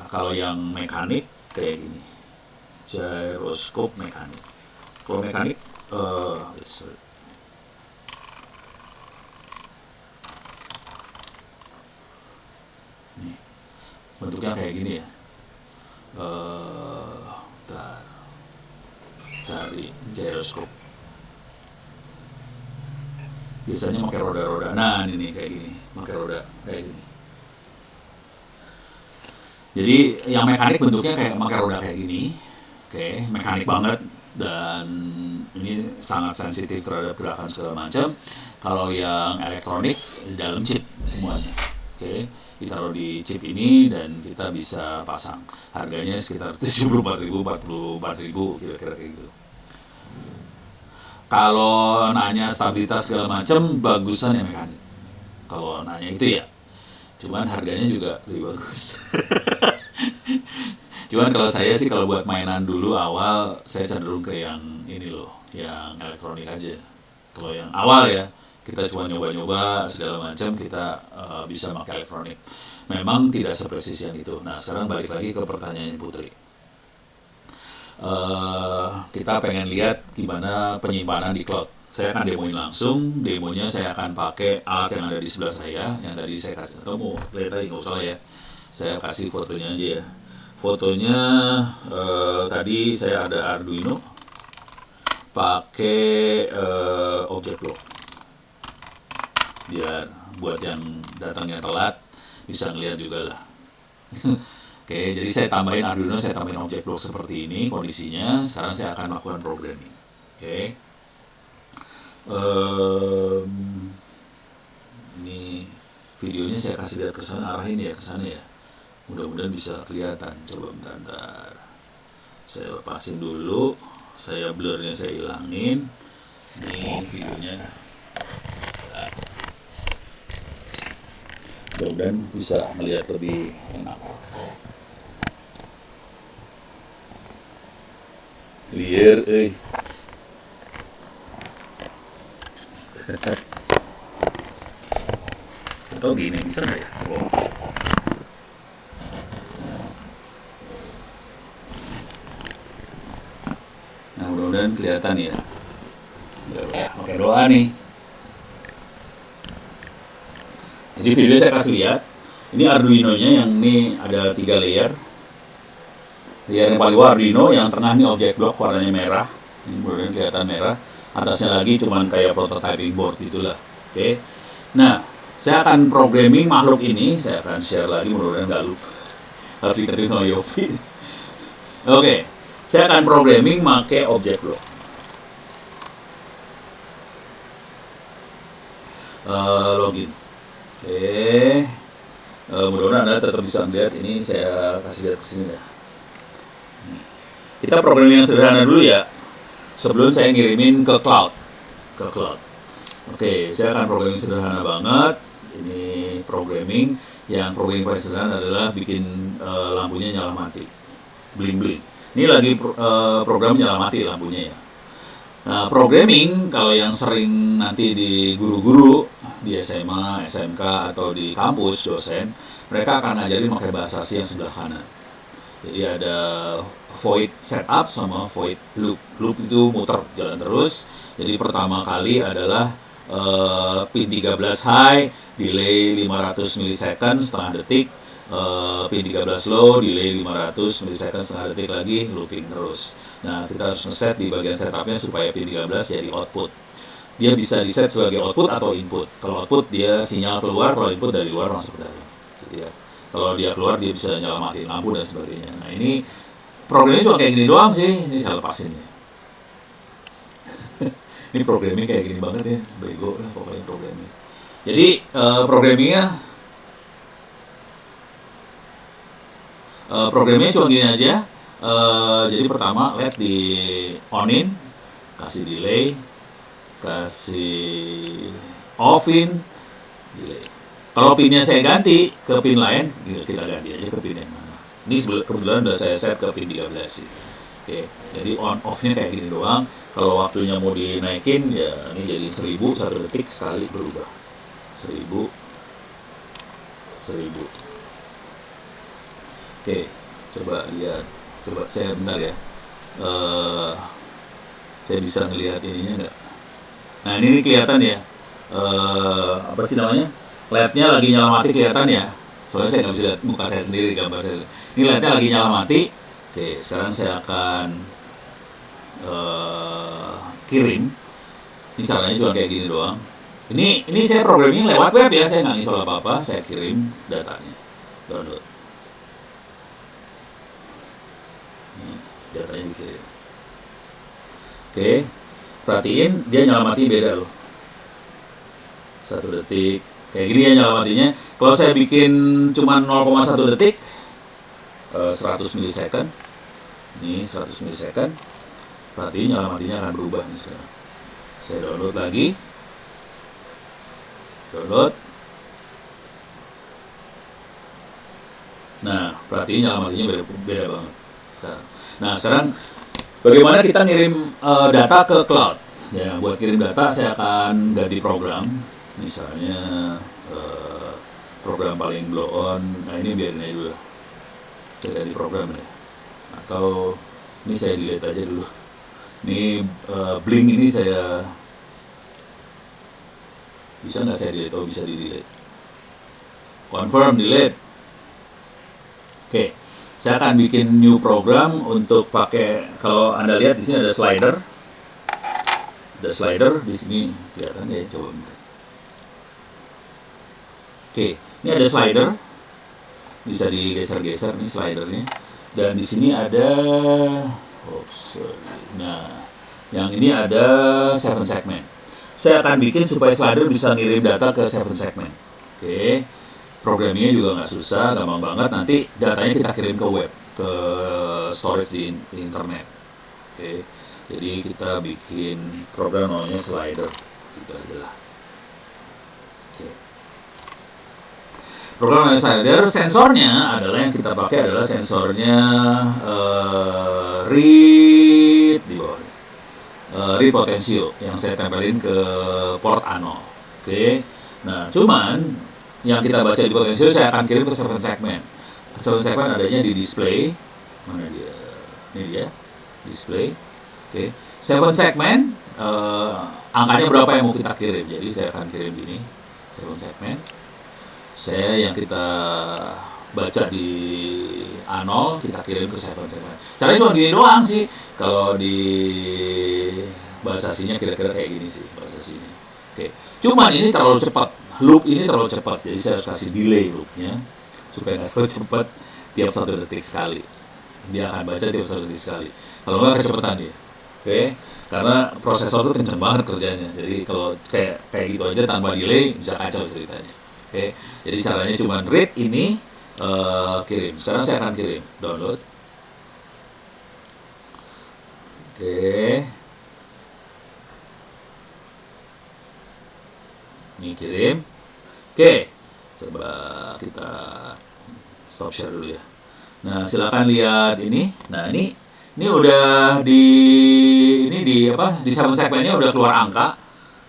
Kalau yang mekanik kayak gini, gyroscope mekanik. Kalau mekanik, nih bentuknya kayak gini ya. Bentar, cari gyroscope. Biasanya pakai roda-roda. Nah ini kayak gini, pakai roda kayak gini. Jadi yang mekanik bentuknya kayak pakai roda kayak gini. Oke, mekanik banget, dan ini sangat sensitif terhadap gerakan segala macam. Kalau yang elektronik di dalam chip semuanya. Oke, ditaruh di chip ini dan kita bisa pasang. Harganya sekitar 74.000, 44.000 kira-kira kayak gitu. Kalau nanya stabilitas segala macam, bagusan yang mekanik. Kalau nanya itu ya, cuman harganya juga lebih bagus. Cuman kalau saya sih kalau buat mainan dulu awal, saya cenderung ke yang ini loh, yang elektronik aja. Kalau yang awal ya, kita cuma nyoba-nyoba segala macam, kita bisa pakai elektronik. Memang tidak sepresis yang itu. Nah sekarang balik lagi ke pertanyaan Putri. Kita pengen lihat gimana penyimpanan di cloud. Saya akan demoin langsung. Demonya saya akan pakai alat yang ada di sebelah saya, yang tadi saya kasih. Atau mau lihat lagi, nggak usah lah ya. Saya kasih fotonya aja ya. Fotonya tadi saya ada Arduino pakai objek block. Biar buat yang datangnya telat bisa ngeliat juga lah. Oke, jadi saya tambahin Arduino, saya tambahin objek block seperti ini kondisinya. Sekarang saya akan lakukan programming. Oke. Ini videonya saya kasih lihat ke sana, arahin ya ke sana ya. Mudah-mudahan bisa kelihatan. Coba bentar. Saya lepasin dulu. Saya blurnya saya hilangin. Ini videonya. Mudah-mudahan bisa melihat lebih enak. Liar, atau gini bisa nggak ya? Nah mudah-mudahan kelihatan ya. Ya pakai doa nih. Jadi video saya kasih lihat. Ini Arduino-nya yang ini ada 3 layer. Layer yang paling bawah Arduino, yang tengah ini objek block warnanya merah. Ini mudah-mudahan kelihatan merah. Atasnya lagi cuman kayak prototyping board gitulah. Oke. Nah, saya akan programming makhluk ini. Saya akan share lagi, mudah-mudahan nggak lupa. Harus diterima sama Yofi. Oke. Saya akan programming pakai objek block. Login. Oke. Mudah-mudahan Anda tetap bisa melihat ini. Saya kasih lihat ke sini ya. Kita programming yang sederhana dulu ya, sebelum saya ngirimin ke cloud. Oke, saya akan programming sederhana banget. Ini programming yang paling sederhana adalah bikin lampunya nyala mati, bling bling. Ini lagi program nyala mati lampunya ya. Nah, programming kalau yang sering nanti di guru-guru di SMA, SMK atau di kampus dosen, mereka akan ngajarin pakai bahasa C yang sebelah kanan. Jadi ada void setup sama void loop. Loop itu muter jalan terus. Jadi pertama kali adalah pin 13 high, delay 500 millisecond setengah detik, pin 13 low, delay 500 millisecond setengah detik lagi, looping terus. Nah, kita harus ngeset di bagian setupnya supaya pin 13 jadi output. Dia bisa diset sebagai output atau input. Kalau output dia sinyal keluar, kalau input dari luar masuk ke dalam. Gitu ya. Kalau dia keluar dia bisa nyala matiin lampu dan sebagainya. Nah, ini programnya cuma kayak gini doang sih. Ini saya lepasin ya. Ini programming kayak gini banget ya, bego lah pokoknya programming. Jadi programmingnya cuma gini aja. Jadi pertama LED di onin, kasih delay, kasih offin, delay. Kalau pinnya saya ganti ke pin lain, kita ganti aja ke pin yang mana. Ini kebetulan udah saya set ke pin 13 sih. Oke, jadi on off-nya kayak gini doang. Kalau waktunya mau dinaikin ya ini jadi 1000 1 detik sekali berubah. 1000. Oke, coba lihat. Coba saya bentar ya. Saya bisa ngelihat ininya enggak? Nah, ini kelihatan ya. Apa sih namanya? LED-nya lagi nyala mati kelihatan ya. Soalnya saya nggak bisa lihat muka saya sendiri gambar saya. Ini LED-nya lagi nyala mati. Oke, sekarang saya akan kirim. Ini caranya cuma kayak gini doang. Ini saya programming lewat web ya, saya nggak install apa-apa, saya kirim datanya, download. Ini datanya dikirim. Oke, perhatiin dia nyala mati beda loh. 1 detik, kayak gini ya nyala matinya. Kalau saya bikin cuma 0,1 detik, 100 millisecond. Ini 100 millisecond. Berarti nyala matinya akan berubah nih sekarang. Saya download lagi. Download. Nah, perhatiin alamatnya beda banget. Nah, sekarang bagaimana kita ngirim data ke cloud? Ya, buat kirim data saya akan ganti program. Misalnya program paling blow on. Nah, ini biarin aja dulu. Saya ganti program ya. Atau ini saya delete aja dulu. Ini Blink ini saya bisa nggak saya delete? Oh, bisa di delete. Confirm delete. Oke, saya akan bikin new program untuk pakai. Kalau Anda lihat di sini ada slider. Ada slider di sini kelihatan ya, coba bentar. Oke, ini ada slider. Bisa digeser-geser nih slidernya. Dan di sini ada nah, yang ini ada 7 segment. Saya akan bikin supaya slider bisa ngirim data ke 7 segment. Oke. Programnya juga nggak susah, gampang banget. Nanti datanya kita kirim ke web, ke storage di internet. Oke. Jadi kita bikin program namanya slider. Gitu aja lah. Oke. Program namanya slider, sensornya adalah yang kita pakai adalah sensornya read di bawah. Read potensio yang saya tempelin ke port ano. Oke. Nah, cuman yang kita baca di potensio saya akan kirim ke 7 segment. 7 segment adanya di display. Mana dia? Ini dia. Display. Oke. 7 segment angkanya berapa yang mau kita kirim. Jadi saya akan kirim ini 7 segment. Saya yang kita baca di A0 kita kirim ke 7 segment. Caranya cuma gini doang sih. Kalau di bahasa aslinya kira-kira kayak gini sih bahasa aslinya. Oke. Cuman ini terlalu cepat. Loop ini terlalu cepat. Jadi saya harus kasih delay loopnya supaya nggak terlalu cepat tiap 1 detik sekali. Dia akan baca tiap 1 detik sekali. Kalau nggak kecepatan dia. Oke. Karena prosesor itu kenceng banget kerjanya. Jadi kalau kayak gitu aja tanpa delay bisa kacau ceritanya. Oke. Jadi caranya cuma read ini kirim. Sekarang saya akan kirim. Download. Oke. Ini kirim. Oke. Coba kita stop share dulu ya. Nah, silakan lihat ini. Nah, ini udah di 7 segmennya udah keluar angka.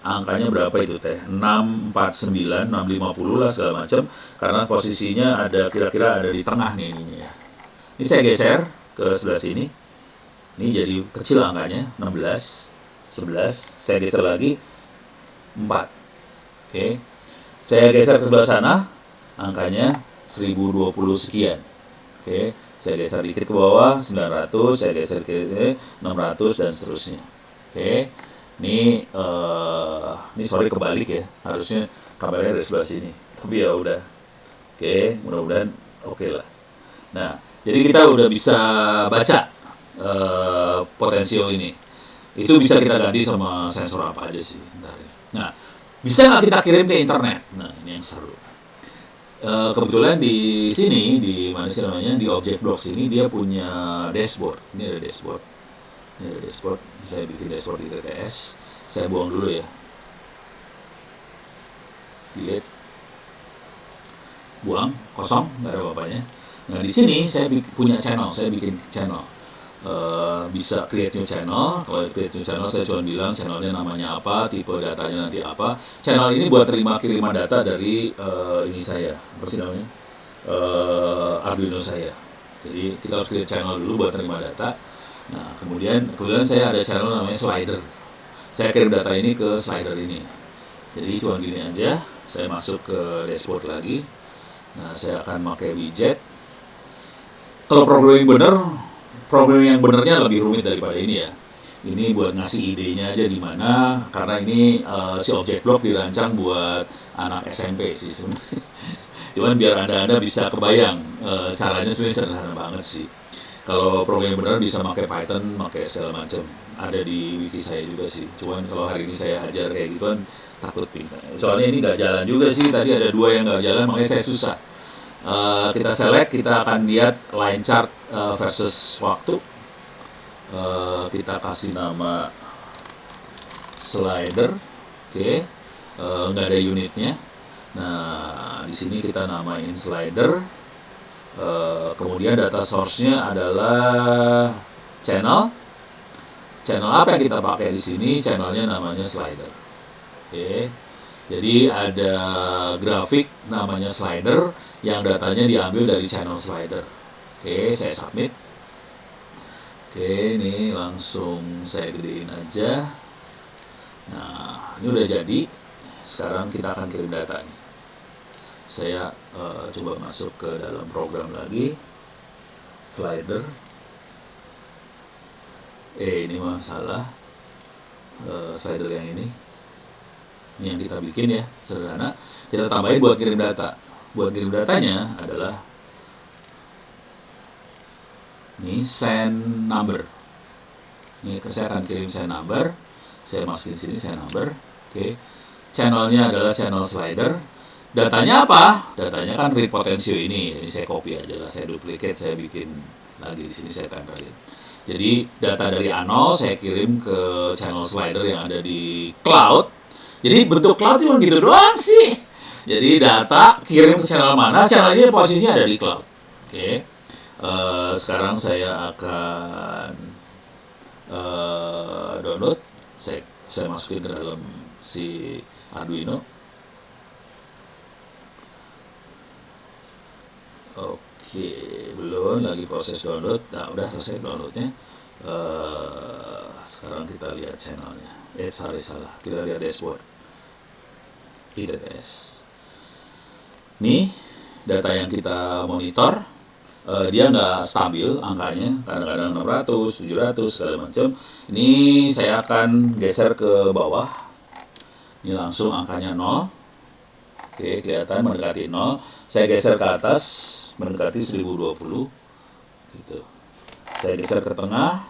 Angkanya berapa itu teh? 649, 650 lah segala macam. Karena posisinya ada kira-kira ada di tengah nih ininya ya. Ini saya geser ke sebelah sini. Ini jadi kecil angkanya, 16, 11. Saya geser lagi 4. Oke. Saya geser ke sebelah sana, angkanya 1020 sekian. Oke. Saya geser dikit ke bawah, 900, saya geser ke 600 dan seterusnya. Oke. Ini sorry kebalik ya. Harusnya kameranya dari sebelah sini. Tapi ya udah. Oke, mudah-mudahan oke lah. Nah, jadi kita udah bisa baca potensio ini. Itu bisa kita ganti sama sensor apa aja sih. Nah, bisa nggak kita kirim ke internet? Nah, ini yang seru. Kebetulan di sini, di mana sih namanya, di ObjectBlocks ini dia punya dashboard. Ini ada dashboard. Ini ada dashboard. Saya bikin dashboard di TTS. Saya buang dulu ya. Delete. Buang, kosong, nggak ada apa-apanya. Nah, di sini saya punya channel. Saya bikin channel. Bisa create new channel. Kalau create new channel saya cuma bilang channelnya namanya apa, tipe datanya nanti apa. Channel ini buat terima kiriman data dari ini saya, apa sih namanya, Arduino saya. Jadi kita harus create channel dulu buat terima data. Nah, kemudian saya ada channel namanya slider. Saya kirim data ini ke slider ini. Jadi cuma gini aja. Saya masuk ke dashboard lagi. Nah, saya akan pakai widget. Kalau program yang benernya lebih rumit daripada ini ya. Ini buat ngasih idenya aja gimana, karena ini si ObjectBlock dirancang buat anak SMP sih sebenarnya. Cuman biar anda bisa kebayang caranya sebenarnya sederhana banget sih. Kalau program yang bener bisa pakai Python, pakai segala macam. Ada di wiki saya juga sih. Cuman kalau hari ini saya ajar kayak gituan takut pingsan. Soalnya ini nggak jalan juga sih. Tadi ada 2 yang nggak jalan, makanya saya susah. Kita select, kita akan lihat line chart versus waktu. Kita kasih nama slider, oke, nggak ada unitnya. Nah, di sini kita namain slider. Kemudian data source-nya adalah channel. Channel apa yang kita pakai di sini? Channelnya namanya slider. Oke. Jadi ada grafik namanya slider yang datanya diambil dari channel slider. Oke, saya submit. Oke, ini langsung saya gedein aja. Nah, ini udah jadi. Sekarang kita akan kirim data nih. Saya coba masuk ke dalam program lagi, slider. Ini masalah slider yang ini yang kita bikin ya, sederhana. Kita tambahin buat kirim data. Buat kirim datanya adalah ini send number. Ini saya akan kirim send number. Saya masukin sini send number. Oke. Channelnya adalah channel slider. Datanya apa? Datanya kan read potential ini. Ini saya copy aja lah, saya duplicate, saya bikin lagi di sini, saya tempelin. Jadi data dari A0 saya kirim ke channel slider yang ada di cloud. Jadi bentuk cloud cuma gitu doang sih. Jadi data kirim ke channel mana? Channel ini posisinya ada di cloud. Oke. Sekarang saya akan download. Saya masukin ke dalam si Arduino. Oke, belum, lagi proses download. Nah, udah selesai downloadnya. Sekarang kita lihat channelnya. Salah. Kita lihat dashboard. IDTS. Nih, data yang kita monitor, dia nggak stabil angkanya. Kadang-kadang 600, 700, segala macam. Ini saya akan geser ke bawah. Ini langsung angkanya 0. Oke, kelihatan mendekati 0. Saya geser ke atas, mendekati 1020. Gitu. Saya geser ke tengah,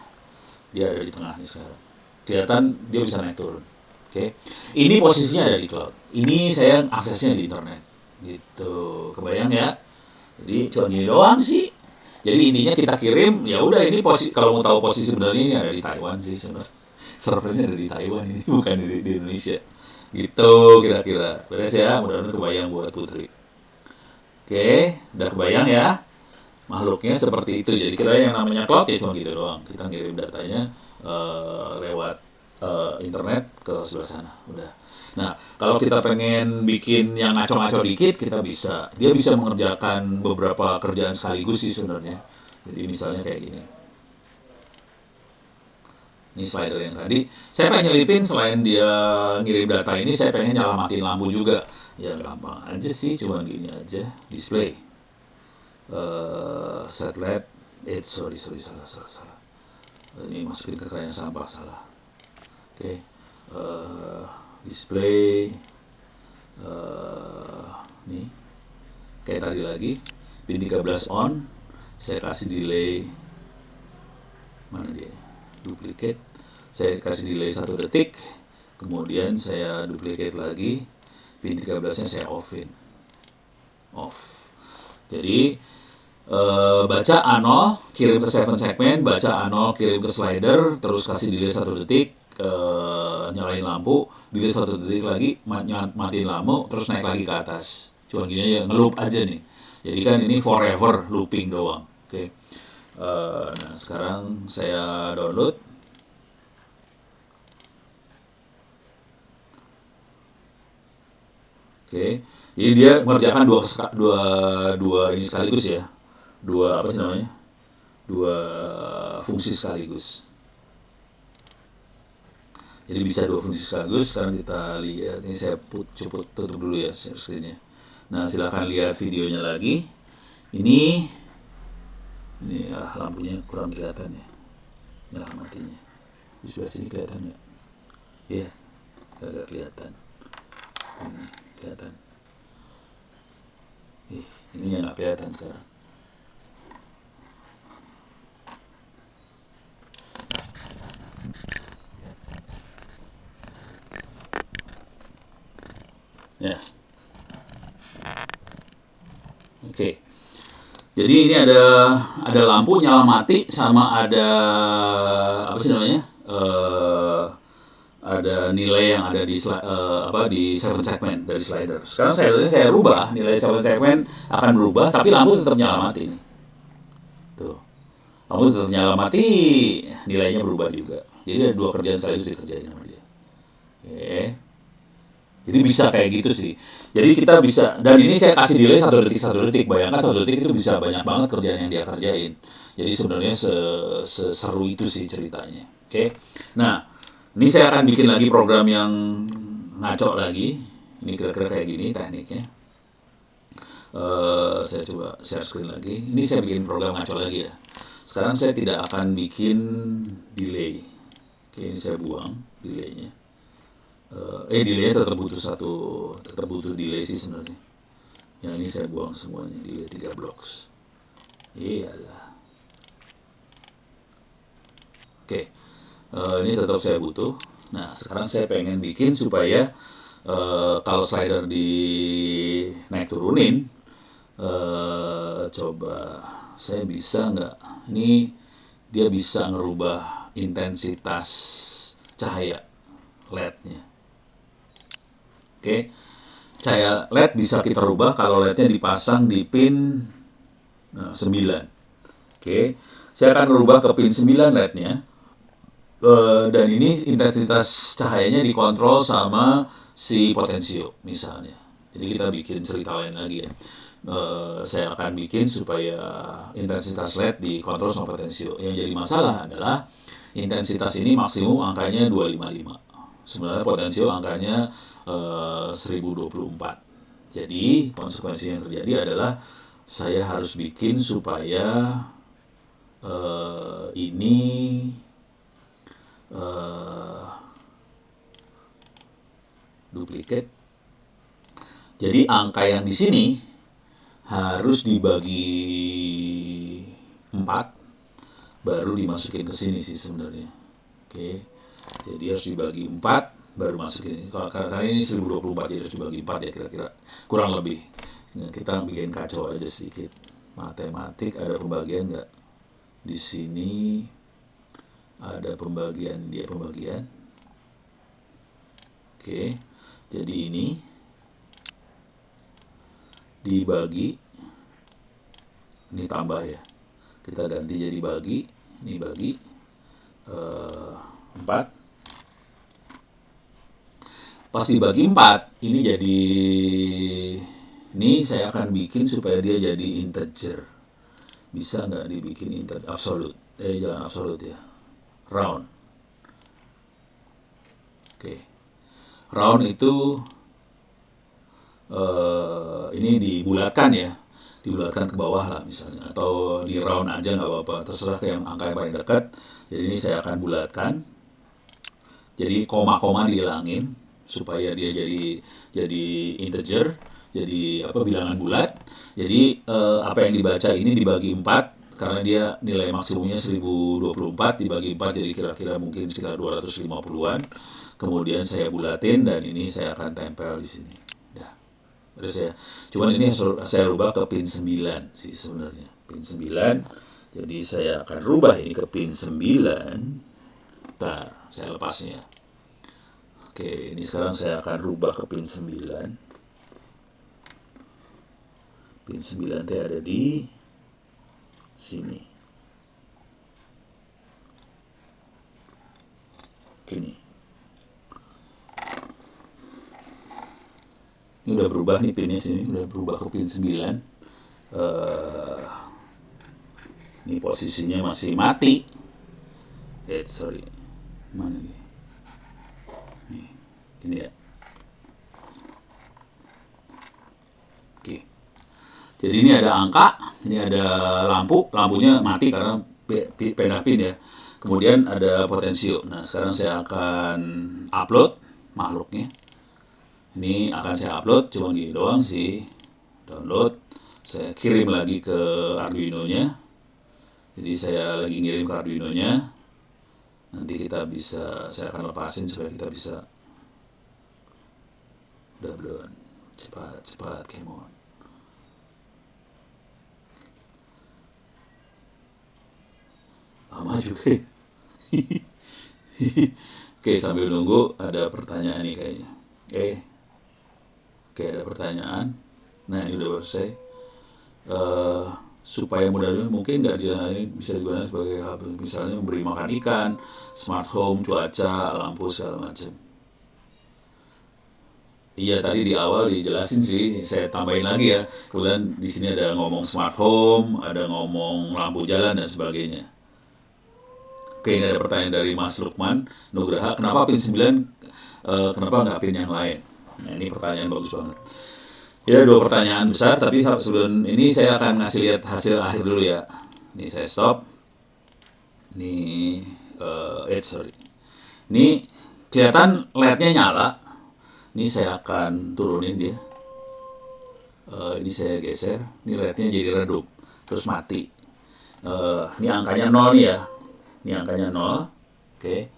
dia ada di tengah nih sekarang. Kelihatan dia bisa naik turun. Oke. Ini posisinya ada di cloud. Ini saya aksesnya di internet. Gitu. Kebayang ya? Jadi cuma gini doang sih. Jadi intinya kita kirim, ya udah ini posisi, kalau mau tahu posisi sebenarnya ini ada di Taiwan sih sebenarnya. Servernya ada di Taiwan ini, bukan di Indonesia. Gitu kira-kira. Beres ya, mudah-mudahan kebayang buat Putri. Oke, udah kebayang ya makhluknya seperti itu. Jadi kira yang namanya cloud ya cuma gitu doang. Kita ngirim datanya lewat internet ke sebelah sana. Udah. Nah, kalau kita pengen bikin yang ngaco-ngaco dikit, kita bisa. Dia bisa mengerjakan beberapa kerjaan sekaligus sih sebenarnya. Jadi misalnya kayak gini. Ini slider yang tadi. Saya pengen nyelipin selain dia ngirim data ini, saya pengen nyelamatin lampu juga. Ya gampang aja sih, cuma gini aja. Display. Set LED. Sorry, salah. Ini masukin ke keranjang sampah, salah. Oke. Display. Nih. Kayak tadi lagi. Pin 13 on. Saya kasih delay. Mana dia? Duplicate, saya kasih delay 1 detik, kemudian saya duplicate lagi, pin 13 nya saya off. Jadi baca A0 kirim ke 7 segmen, baca A0 kirim ke slider, terus kasih delay 1 detik, nyalain lampu, delay 1 detik lagi, matiin lampu, terus naik lagi ke atas. Cuma gini aja, ngeloop aja nih. Jadi kan ini forever looping doang. Oke. Nah, sekarang saya download. Oke, jadi dia mengerjakan dua ini sekaligus ya, dua apa sih namanya, dua fungsi sekaligus. Jadi bisa dua fungsi sekaligus. Sekarang kita lihat, ini saya tutup dulu ya share screen-nya. Nah, silakan lihat videonya lagi. Ini lampunya kurang kelihatan ya, nyala matinya. Di sebelah sini kelihatan nggak? Iya, agak kelihatan. Ini kelihatan. Ini yang nggak kelihatan sekarang. Ya. Oke. Jadi ini ada lampu nyala mati, sama ada apa sih namanya? ada nilai yang ada di 7 segment dari slider. Sekarang slidernya saya rubah, nilai 7 segment akan berubah, tapi lampu tetap nyala mati nih. Tuh. Lampu tetap nyala mati, nilainya berubah juga. Jadi ada 2 kerjaan sekaligus dikerjain sama dia. Oke. Jadi bisa kayak gitu sih. Jadi kita bisa, dan ini saya kasih delay 1 detik. Bayangkan 1 detik itu bisa banyak banget kerjaan yang dia kerjain. Jadi sebenarnya seseru itu sih ceritanya. Oke. Nah, ini saya akan bikin lagi program yang ngaco lagi. Ini kira-kira kayak gini tekniknya. Saya coba share screen lagi. Ini saya bikin program ngaco lagi ya. Sekarang saya tidak akan bikin delay. Oke, ini saya buang delaynya. Delaynya tetap butuh delay sih sebenarnya. Yang ini saya buang semuanya, delay 3 blocks. Iyalah. Oke. Ini tetap saya butuh. Nah, sekarang saya pengen bikin supaya kalau slider di naik turunin, coba saya bisa nggak? Ini dia bisa ngerubah intensitas cahaya LED-nya. Oke, cahaya LED bisa kita rubah kalau LED-nya dipasang di pin 9. Oke, saya akan rubah ke pin 9 LED-nya. Dan ini intensitas cahayanya dikontrol sama si potensio misalnya. Jadi kita bikin cerita lain lagi ya. Saya akan bikin supaya intensitas LED dikontrol sama potensio. Yang jadi masalah adalah intensitas ini maksimum angkanya 255. Sebenarnya potensio angkanya 1024. Jadi konsekuensi yang terjadi adalah saya harus bikin supaya ini duplicate. Jadi angka yang di sini harus dibagi 4 baru dimasukin ke sini sih sebenarnya. Oke. Jadi harus dibagi 4 baru masukin. Karena ini 1024 jadi harus dibagi 4 ya kira-kira. Kurang lebih. Nah, kita bikin kacau aja sedikit. Matematik ada pembagian nggak? Di sini ada pembagian, dia pembagian. Oke, jadi ini dibagi, ini tambah ya, kita ganti jadi bagi, ini bagi 4. Pas dibagi 4, ini jadi, ini saya akan bikin supaya dia jadi integer. Bisa nggak dibikin integer absolute? Jangan absolute ya, round. Oke, round itu ini dibulatkan ya, dibulatkan ke bawah lah misalnya, atau di round aja nggak apa-apa, terserah ke yang angka yang paling dekat. Jadi ini saya akan bulatkan, jadi koma-koma dihilangin supaya dia jadi integer, jadi bilangan bulat. Jadi apa yang dibaca ini dibagi 4 karena dia nilai maksimumnya 1024 dibagi 4 jadi kira-kira mungkin sekitar 250-an. Kemudian saya bulatin dan ini saya akan tempel di sini. Dah. Terus ya. Cuman ini saya rubah ke pin 9 sih sebenarnya. Pin 9. Jadi saya akan rubah ini ke pin 9. Bentar, saya lepasnya. Oke, ini sekarang saya akan rubah ke pin 9. Pin 9 teh ada di sini. Gini. Ini udah berubah nih pinnya sini, udah berubah ke pin 9. Ini posisinya masih mati. Sorry. Mana nih? Ini ya. Oke. Jadi ini ada angka, ini ada lampunya mati karena pindah pin ya. Kemudian ada potensio. Nah, sekarang saya akan upload makhluknya. Ini akan saya upload, cuma gini doang sih. Download, saya kirim lagi ke Arduino-nya. Jadi saya lagi ngirim ke Arduino-nya. Nanti kita bisa, saya akan lepasin supaya kita bisa. Udah belum? Cepat, come on. Lama juga ya. Oke, sambil nunggu ada pertanyaan nih kayaknya. Oke, ada pertanyaan. Nah, ini udah selesai. Supaya mudah mungkin nggak bisa digunakan sebagai hal, misalnya memberi makan ikan, smart home, cuaca, lampu segala macam. Iya, tadi di awal dijelasin sih, saya tambahin lagi ya. Kemudian di sini ada ngomong smart home, ada ngomong lampu jalan dan sebagainya. Oke, ini ada pertanyaan dari Mas Lukman Nugraha, kenapa pin 9, kenapa nggak pin yang lain? Nah, ini pertanyaan bagus banget. Ya, dua pertanyaan besar, tapi sebelum ini saya akan ngasih lihat hasil akhir dulu ya. Ini saya stop. Ini, sorry. Ini kelihatan LED-nya nyala. Ini saya akan turunin dia. Ini saya geser. Ini LED-nya jadi redup, terus mati. Ini angkanya 0 nih ya. Ini angkanya 0. Oke.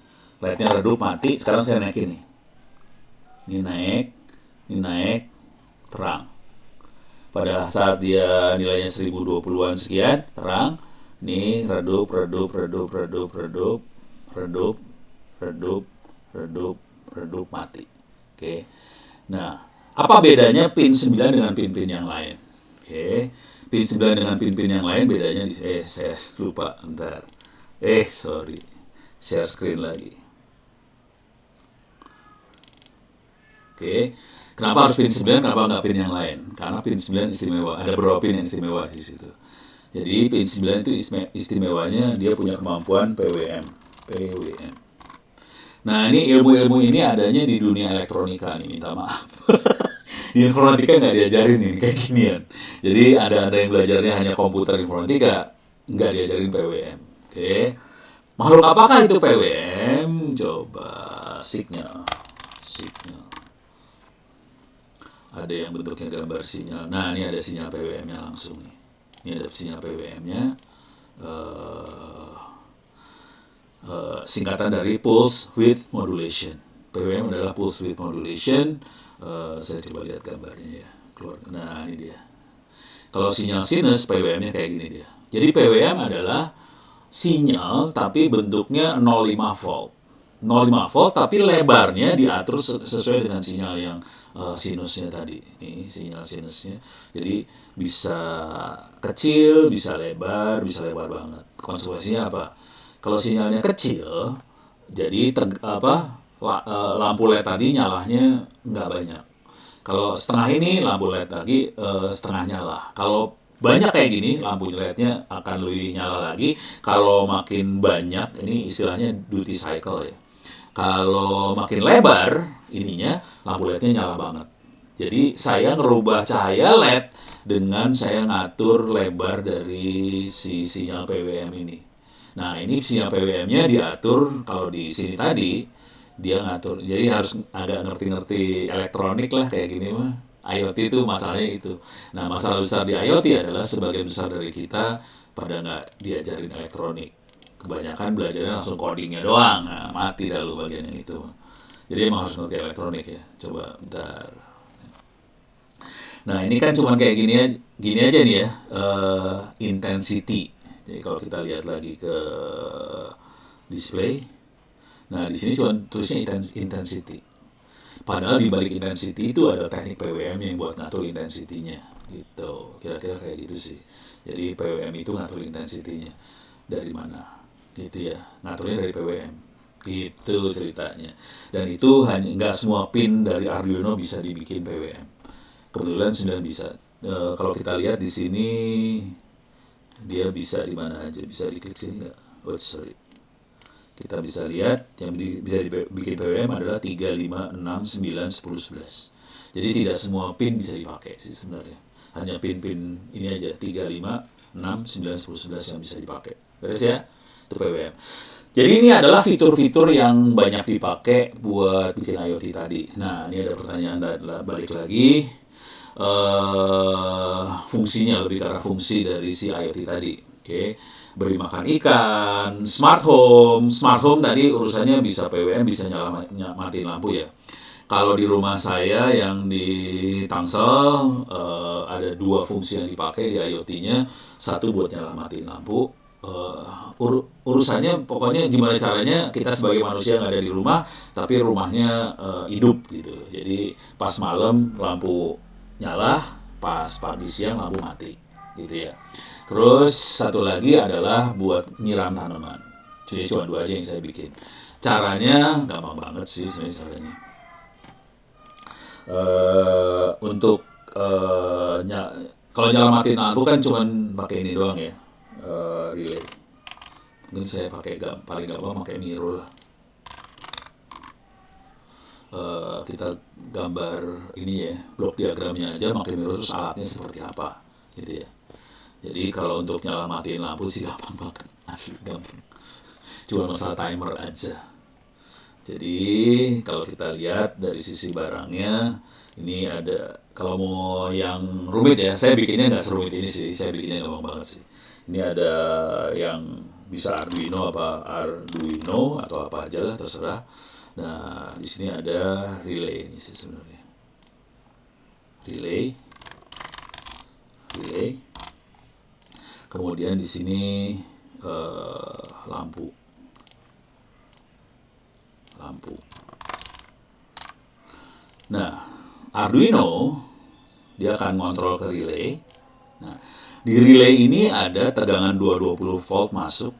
LED-nya redup, mati. Sekarang saya naikin nih. Ini naik, terang. Pada saat dia nilainya 1020-an sekian, terang. Ini redup, mati. Oke. Nah, apa bedanya pin 9 dengan pin-pin yang lain? Oke. Pin 9 dengan pin-pin yang lain bedanya saya lupa, bentar. Sorry. Share screen lagi. Oke. Kenapa harus pin 9? Kenapa nggak pin yang lain? Karena pin 9 istimewa. Ada beberapa pin yang istimewa di situ. Jadi pin 9 itu istimewanya dia punya kemampuan PWM. Nah, ini ilmu-ilmu ini adanya di dunia elektronika nih, minta maaf. Di informatika nggak diajarin nih kayak ginian. Jadi ada yang belajarnya hanya komputer informatika, nggak diajarin PWM. Oke. Makhluk apakah itu PWM? Coba signal. Ada yang bentuknya gambar sinyal. Nah, ini ada sinyal PWM-nya langsung nih. Ini ada sinyal PWM-nya. Singkatan dari Pulse Width Modulation. PWM adalah Pulse Width Modulation. Saya coba lihat gambarnya ya. Nah, ini dia. Kalau sinyal sinus, PWM-nya kayak gini dia. Jadi PWM adalah sinyal tapi bentuknya 0,5 volt. 0,5 volt tapi lebarnya diatur sesuai dengan sinyal yang sinusnya tadi. Ini sinyal sinusnya. Jadi bisa kecil, bisa lebar banget. Konsekuensinya apa? Kalau sinyalnya kecil, jadi lampu LED tadi nyalanya nggak banyak. Kalau setengah ini lampu LED lagi setengah nyala. Kalau banyak kayak gini, lampu LED-nya akan lebih nyala lagi. Kalau makin banyak, ini istilahnya duty cycle ya. Kalau makin lebar ininya, lampu LED-nya nyala banget. Jadi saya ngerubah cahaya LED dengan saya ngatur lebar dari si sinyal PWM ini. Nah, ini sinyal PWM-nya diatur, kalau di sini tadi dia ngatur. Jadi harus agak ngerti-ngerti elektronik lah kayak gini mah. IoT itu masalahnya itu. Nah, masalah besar di IoT adalah sebagian besar dari kita pada nggak diajarin elektronik. Kebanyakan belajarnya langsung codingnya doang. Nah, mati dah lu bagian yang itu. Jadi emang harus ngerti elektronik ya. Coba bentar. Nah, ini kan cuma kayak gini aja nih ya. Intensity. Jadi kalau kita lihat lagi ke display, nah di sini cuma tulisnya intensity. Padahal di balik intensity itu ada teknik PWM yang buat ngatur intensity-nya. Gitu. Kira-kira kayak gitu sih. Jadi PWM itu ngatur intensity-nya. Dari mana? Gitu ya. Ngaturnya dari PWM. Gitu ceritanya. Dan itu hanya nggak semua pin dari Arduino bisa dibikin PWM. Kebetulan 9 bisa. Kalau kita lihat di sini dia bisa di mana aja, bisa diklik sini nggak? Sorry. Kita bisa lihat yang bisa dibikin PWM adalah 3, 5, 6, 9, 10, 11. Jadi tidak semua pin bisa dipakai sih sebenarnya. Hanya pin-pin ini aja 3, 5, 6, 9, 10, 11 yang bisa dipakai. Beres ya? Itu PWM. Jadi ini adalah fitur-fitur yang banyak dipakai buat bikin IoT tadi. Nah, ini ada pertanyaan balik lagi. Fungsinya lebih ke arah fungsi dari si IoT tadi. Oke. Beri makan ikan, smart home tadi urusannya bisa PWM, bisa matiin lampu ya. Kalau di rumah saya yang di Tangsel ada 2 fungsi yang dipakai di IoT-nya. Satu buat matiin lampu, urusannya pokoknya gimana caranya kita sebagai manusia nggak ada di rumah tapi rumahnya hidup gitu. Jadi pas malam lampu nyala, pas pagi siang lampu mati gitu ya. Terus satu lagi adalah buat nyiram tanaman. Jadi cuma 2 aja yang saya bikin. Caranya gampang banget sih sebenarnya caranya. Untuk kalau nyelamatin lampu kan cuman pakai ini doang ya, relay. Mungkin saya pakai paling gampang pakai Miro lah. Kita gambar ini ya, blok diagramnya aja pakai Miro, terus alatnya seperti apa gitu ya. Jadi kalau untuk nyelamatin lampu sih gampang banget, asli gampang. Cuma masalah timer aja. Jadi kalau kita lihat dari sisi barangnya, ini ada, kalau mau yang rumit ya, saya bikinnya nggak serumit ini sih, saya bikinnya gampang banget sih. Ini ada yang bisa Arduino atau apa aja lah terserah. Nah di sini ada relay ini sih sebenarnya, relay. Kemudian di sini lampu. Nah, Arduino dia akan ngontrol ke relay. Nah, di relay ini ada tegangan 220 volt masuk.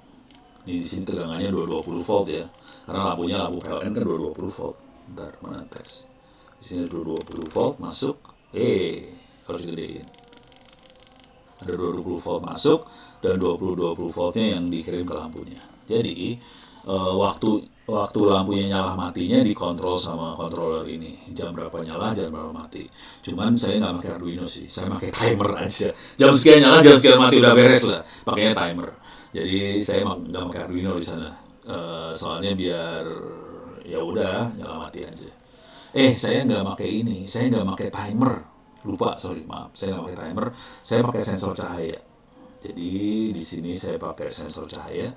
Ini di sini tegangannya 220 volt ya. Karena lampunya lampu PLN kan 220 volt. Bentar, mana tes. Di sini 220 volt masuk. Harus gedein. Ada 220 volt masuk dan 20 voltnya yang dikirim ke lampunya. Jadi waktu lampunya nyala matinya dikontrol sama controller ini, jam berapa nyala, jam berapa mati. Cuman saya nggak pakai Arduino sih, saya pakai timer aja. Jam sekian nyala, jam sekian mati, udah beres lah. Pakainya timer. Jadi saya nggak pakai Arduino di sana. Soalnya biar ya udah nyala mati aja. Saya nggak pakai ini, saya nggak pakai timer. Lupa, maaf, saya nggak pakai timer. Saya pakai sensor cahaya. Jadi di sini saya pakai sensor cahaya.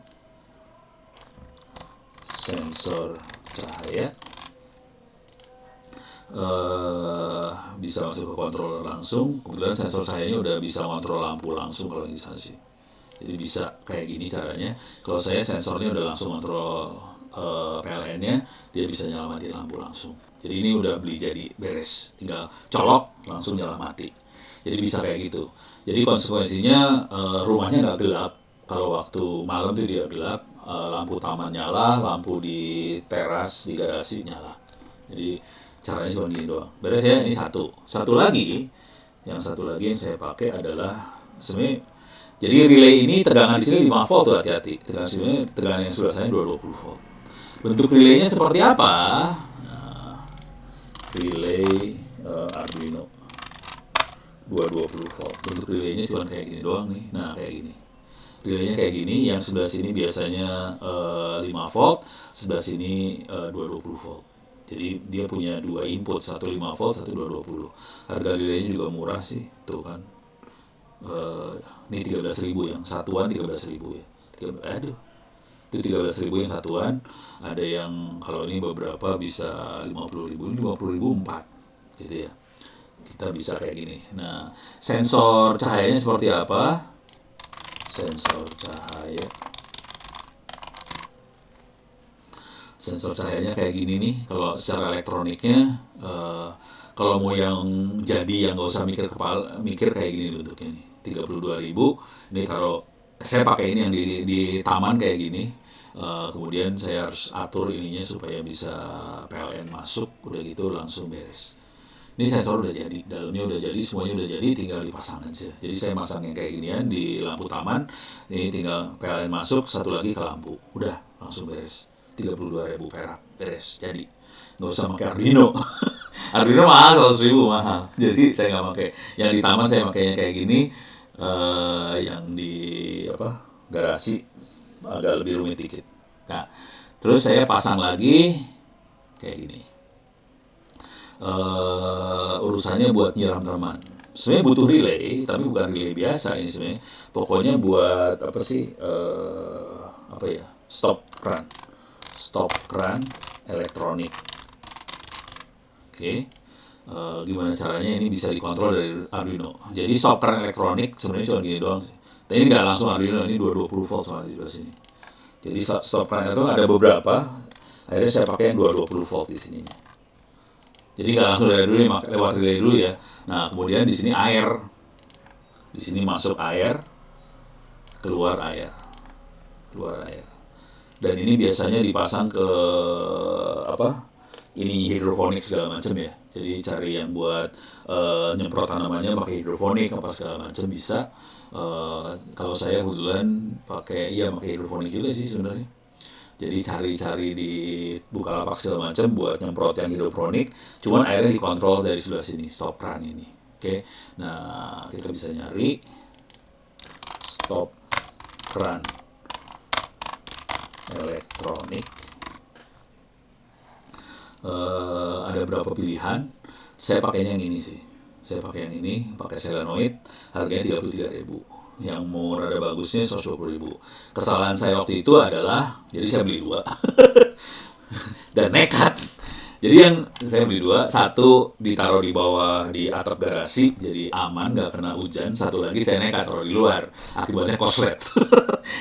Bisa masuk ke controller langsung. Kebetulan sensor cahayanya udah bisa kontrol lampu langsung kalau di sana sih. Jadi bisa kayak gini caranya. Kalau saya sensornya udah langsung kontrol PLN-nya, dia bisa nyala mati lampu langsung. Jadi ini udah beli jadi beres, tinggal colok langsung nyala mati. Jadi bisa kayak gitu. Jadi konsekuensinya rumahnya nggak gelap. Kalau waktu malam tuh dia gelap, lampu taman nyala, lampu di teras, di garasi nyala. Jadi caranya cuma gini doang. Beres ya, ini satu. Satu lagi yang saya pakai adalah sebenarnya. Jadi relay ini tegangan di sini 5 volt tuh, hati-hati. Tegangan yang sebelah sana 220 volt. Bentuk relaynya seperti apa? Nah, relay Arduino 220 volt. Bentuk relaynya cuma kayak gini doang nih. Nah, kayak gini. Relaynya kayak gini, yang sebelah sini biasanya 5 volt, sebelah sini 220 volt. Jadi dia punya 2 input, satu 5 volt, satu 220. Harga relaynya juga murah sih, tuh kan. Ini 13.000 yang satuan, 13.000 ya. Itu 13.000 yang satuan. Ada yang kalau ini beberapa bisa 50.000, ini 50.000 4 gitu ya. Kita bisa kayak gini. Nah, sensor cahayanya seperti apa? Sensor cahayanya kayak gini nih. Kalau secara elektroniknya, kalau mau yang jadi yang nggak usah mikir kayak gini bentuknya nih. 32.000. Ini kalau saya pakai ini yang di taman kayak gini. Kemudian saya harus atur ininya supaya bisa PLN masuk, udah gitu langsung beres. Ini sensor udah jadi, dalamnya udah jadi, semuanya udah jadi, tinggal dipasang aja. Jadi saya masang yang kayak ginian di lampu taman, ini tinggal PLN masuk, satu lagi ke lampu, udah langsung beres. 32.000 perak, beres, jadi. Nggak usah pakai Arduino. Arduino mahal, 100.000 mahal. Jadi saya nggak pakai. Yang di taman saya pakainya kayak gini, yang di garasi agak lebih rumit dikit. Nah, terus saya pasang lagi kayak gini. Urusannya buat nyiram tanaman. Sebenarnya butuh relay, tapi bukan relay biasa ini sebenarnya. Pokoknya buat stop run elektronik. Oke. Gimana caranya ini bisa dikontrol dari Arduino. Jadi stop run elektronik sebenarnya cuma gini doang sih. Tapi ini nggak langsung Arduino, ini 220 volt soalnya di sebelah sini. Jadi stop run itu ada beberapa, akhirnya saya pakai yang 220 volt di sini. Jadi nggak langsung dari dulu, lewat relay dulu ya. Nah kemudian di sini air, di sini masuk air, keluar air, keluar air. Dan ini biasanya dipasang ke apa? Ini hidroponik segala macam ya. Jadi cari yang buat nyemprot tanamannya pakai hidroponik apa segala macam bisa. Kalau saya kebetulan pakai hidroponik juga sih sebenarnya. Jadi cari-cari di Bukalapak segala macam buat nyemprot yang hidroponik. Cuman airnya dikontrol dari sebelah sini, stop run ini. Oke. Nah, kita bisa nyari stop run elektronik. Ada berapa pilihan? Saya pakainya yang ini sih. Saya pakai yang ini, pakai selenoid, harganya 33.000. Yang mau rada bagusnya 120.000. Kesalahan saya waktu itu adalah, jadi saya beli 2 dan nekat. Jadi yang saya beli 2, satu ditaruh di bawah di atap garasi, jadi aman nggak kena hujan. Satu lagi saya nekat taruh di luar, akibatnya koslet.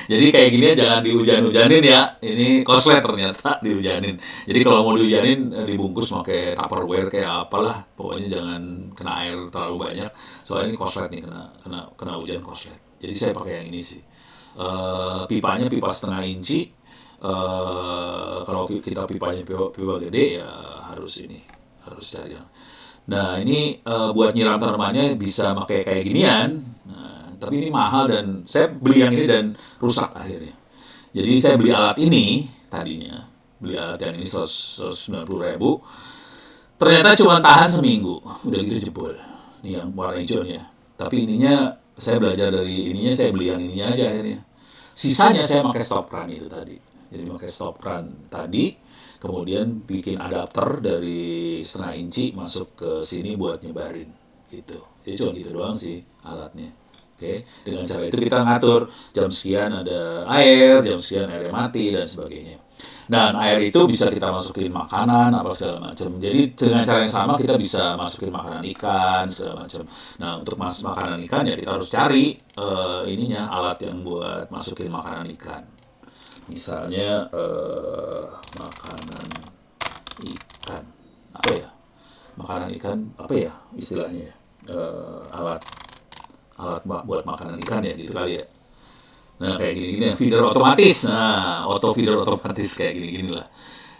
Jadi kayak gini jangan dihujan-hujanin ya. Ini koslet ternyata dihujanin. Jadi kalau mau dihujanin dibungkus pakai Tupperware kayak apalah, pokoknya jangan kena air terlalu banyak. Soalnya ini koslet nih, kena hujan koslet. Jadi saya pakai yang ini sih. Pipanya pipa 1/2 inci. Kalau kita pipanya pipa gede ya harus cari yang. Nah ini buat nyiram tanamannya bisa pakai kayak ginian. Nah, tapi ini mahal dan saya beli yang ini dan rusak akhirnya. Jadi saya beli alat ini tadinya, beli alat yang ini 190.000. Ternyata cuma tahan seminggu, udah gitu jebol. Ini yang warna hijaunya. Tapi ininya saya belajar dari ininya, saya beli yang ininya aja akhirnya. Sisanya saya pakai stop run itu tadi. Jadi pakai stop run tadi, kemudian bikin adapter dari 1/2 inci masuk ke sini buat nyebarin gitu. Jadi cuma gitu doang sih alatnya. Oke, dengan cara itu kita ngatur jam sekian ada air, jam sekian airnya mati dan sebagainya. Dan air itu bisa kita masukin makanan apa segala macam. Jadi dengan cara yang sama kita bisa masukin makanan ikan segala macam. Nah untuk makanan ikan ya kita harus cari ininya alat yang buat masukin makanan ikan. Misalnya makanan ikan apa ya? Makanan ikan apa ya istilahnya? Alat buat makanan ikan ya gitu kali ya. Nah kayak gini-gini feeder otomatis. Nah auto feeder otomatis kayak gini-gini lah.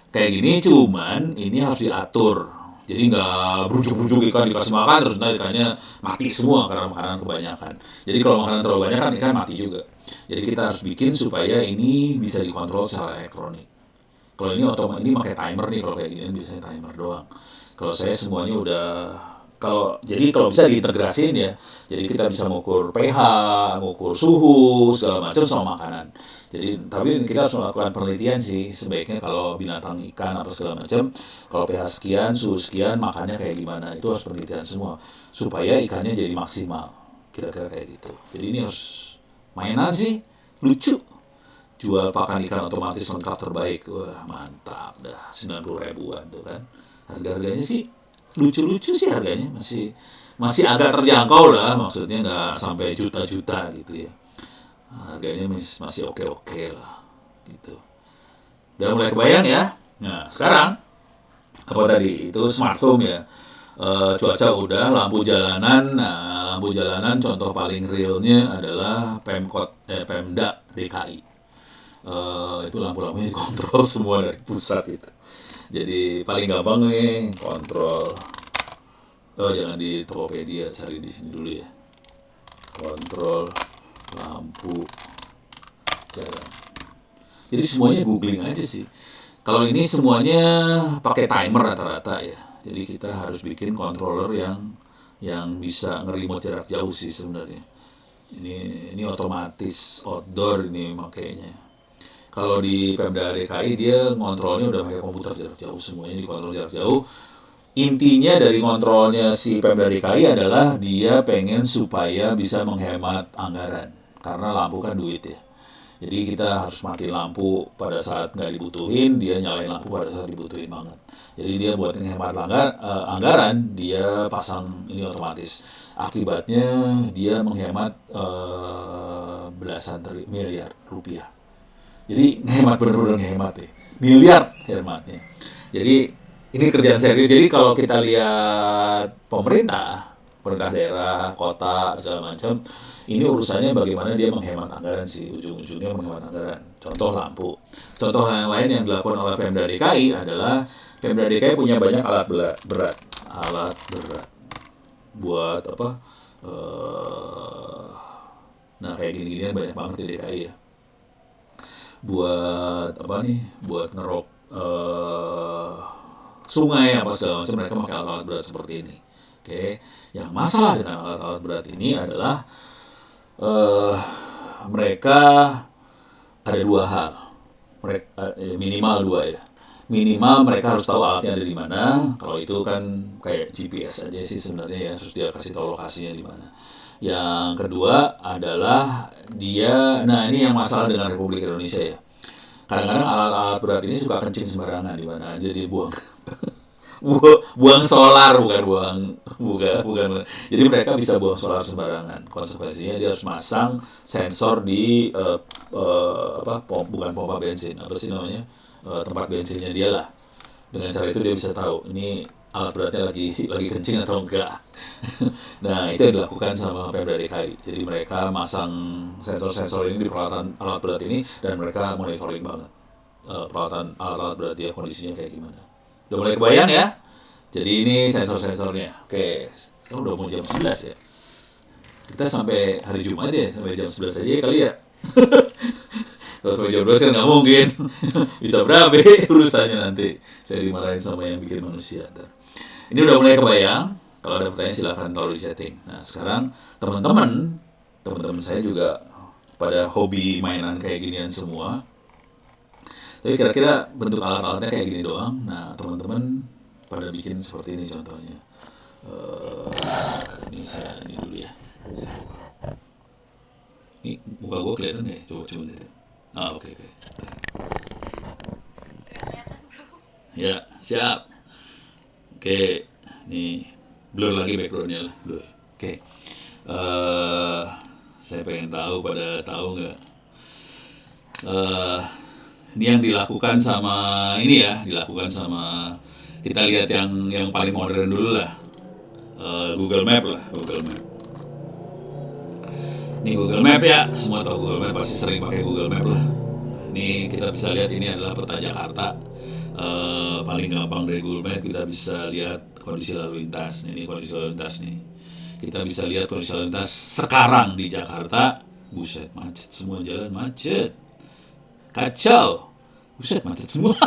Kayak gini cuman ini harus diatur. Jadi nggak berujuk-berujuk ikan dikasih makan terus nanti ikannya mati semua karena makanan kebanyakan. Jadi kalau makanan terlalu banyak kan ikan mati juga. Jadi kita harus bikin supaya ini bisa dikontrol secara elektronik. Kalau ini otomatis ini pakai timer nih, kalau kayak gini biasanya timer doang. Kalau saya semuanya udah kalau bisa diintegrasiin ya. Jadi kita bisa mengukur pH, mengukur suhu, segala macam sama makanan. Jadi tapi kita harus melakukan penelitian sih sebaiknya kalau binatang ikan apa segala macam, kalau pH sekian, suhu sekian, makannya kayak gimana itu harus penelitian semua supaya ikannya jadi maksimal. Kira-kira kayak gitu. Jadi ini harus mainan sih, lucu. Jual pakan ikan otomatis lengkap terbaik. Wah, mantap dah. 90.000-an tuh kan. Harga-harganya sih lucu-lucu sih harganya, masih agak terjangkau lah, maksudnya nggak sampai juta-juta gitu ya. Harganya masih oke-oke lah gitu. Udah mulai kebayang ya. Nah, sekarang apa tadi? Itu smart home ya. Cuaca udah, lampu jalanan. Nah, lampu jalanan contoh paling realnya adalah Pemda DKI. Itu lampu-lampunya dikontrol semua dari pusat itu. Jadi paling gampang nih kontrol. Jangan di Tokopedia, cari di sini dulu ya. Kontrol lampu jalan. Jadi semuanya googling aja sih. Kalau ini semuanya pakai timer rata-rata ya. Jadi kita harus bikin controller yang bisa nge-remote jarak jauh sih sebenarnya. Ini otomatis outdoor ini makanya. Kalau di Pemda DKI dia ngontrolnya udah pakai komputer jarak jauh, semuanya dikontrol jarak jauh. Intinya dari kontrolnya si Pemda DKI adalah dia pengen supaya bisa menghemat anggaran. Karena lampu kan duit ya. Jadi kita harus mati lampu pada saat nggak dibutuhin, dia nyalain lampu pada saat dibutuhin banget. Jadi dia buat menghemat anggaran, dia pasang ini otomatis. Akibatnya dia menghemat belasan miliar rupiah. Jadi ngehemat, bener-bener ngehemat ya. Miliar hematnya. Jadi ini kerjaan serius. Jadi kalau kita lihat pemerintah daerah, kota, segala macam, ini urusannya bagaimana dia menghemat anggaran sih, ujung-ujungnya menghemat anggaran. Contoh lampu. Contoh yang lain yang dilakukan oleh Pemda DKI adalah Pemda DKI punya banyak alat berat buat apa? Nah kayak gini-ginian banyak banget di DKI ya. Buat apa nih? Buat ngerok sungai apa segala macam, mereka pakai alat-alat berat seperti ini. Oke, yang masalah dengan alat-alat berat ini adalah mereka ada dua hal, minimal dua ya. Minimal mereka harus tahu alatnya ada di mana. Kalau itu kan kayak GPS aja sih sebenarnya ya, harus dia kasih tahu lokasinya di mana. Yang kedua adalah nah ini yang masalah dengan Republik Indonesia ya. Kadang-kadang alat-alat berat ini suka kencing sembarangan di mana aja dia buang. Buang solar bukan. Jadi mereka bisa buang solar sembarangan. Konsekuensinya dia harus masang sensor di bukan pompa bensin, apa sih namanya, tempat bensinnya dia lah. Dengan cara itu dia bisa tahu ini alat beratnya lagi kencing atau enggak. Nah itu yang dilakukan sama Pemda DKI. Jadi mereka masang sensor-sensor ini di peralatan alat berat ini dan mereka monitoring banget peralatan alat berat dia kondisinya kayak gimana. Udah mulai kebayang ya? Jadi ini sensor-sensornya. Oke, sekarang udah mau jam 11 ya. Kita sampai hari Jumat ya, sampai jam 11 aja kali ya. Kalau sampai jam 12 kan nggak mungkin. Bisa berapa urusannya nanti. Saya dimarahin sama yang bikin manusia. Ini udah mulai kebayang. Kalau ada pertanyaan silahkan taruh di chatting. Nah sekarang teman-teman saya juga pada hobi mainan kayak ginian semua. Tapi kira-kira bentuk alat-alatnya kayak gini doang. Nah teman-teman pada bikin seperti ini contohnya. Ini dulu ya. Ini muka gue kelihatan nggak ya? Coba lihat. Oke. Ya siap. Oke, nih blur lagi backgroundnya lah, blur. Oke. Saya pengen tahu pada tahu nggak? Ini yang dilakukan sama kita lihat yang paling modern dulu lah, Google Map. Ini Google Map ya, semua tahu Google Map, pasti sering pakai Google Map lah. Ini kita bisa lihat ini adalah peta Jakarta. Paling gampang dari Google Map kita bisa lihat kondisi lalu lintas. Ini kondisi lalu lintas nih. Kita bisa lihat kondisi lalu lintas sekarang di Jakarta. Buset, macet semua, jalan macet. Kacau. Buset, macet semua.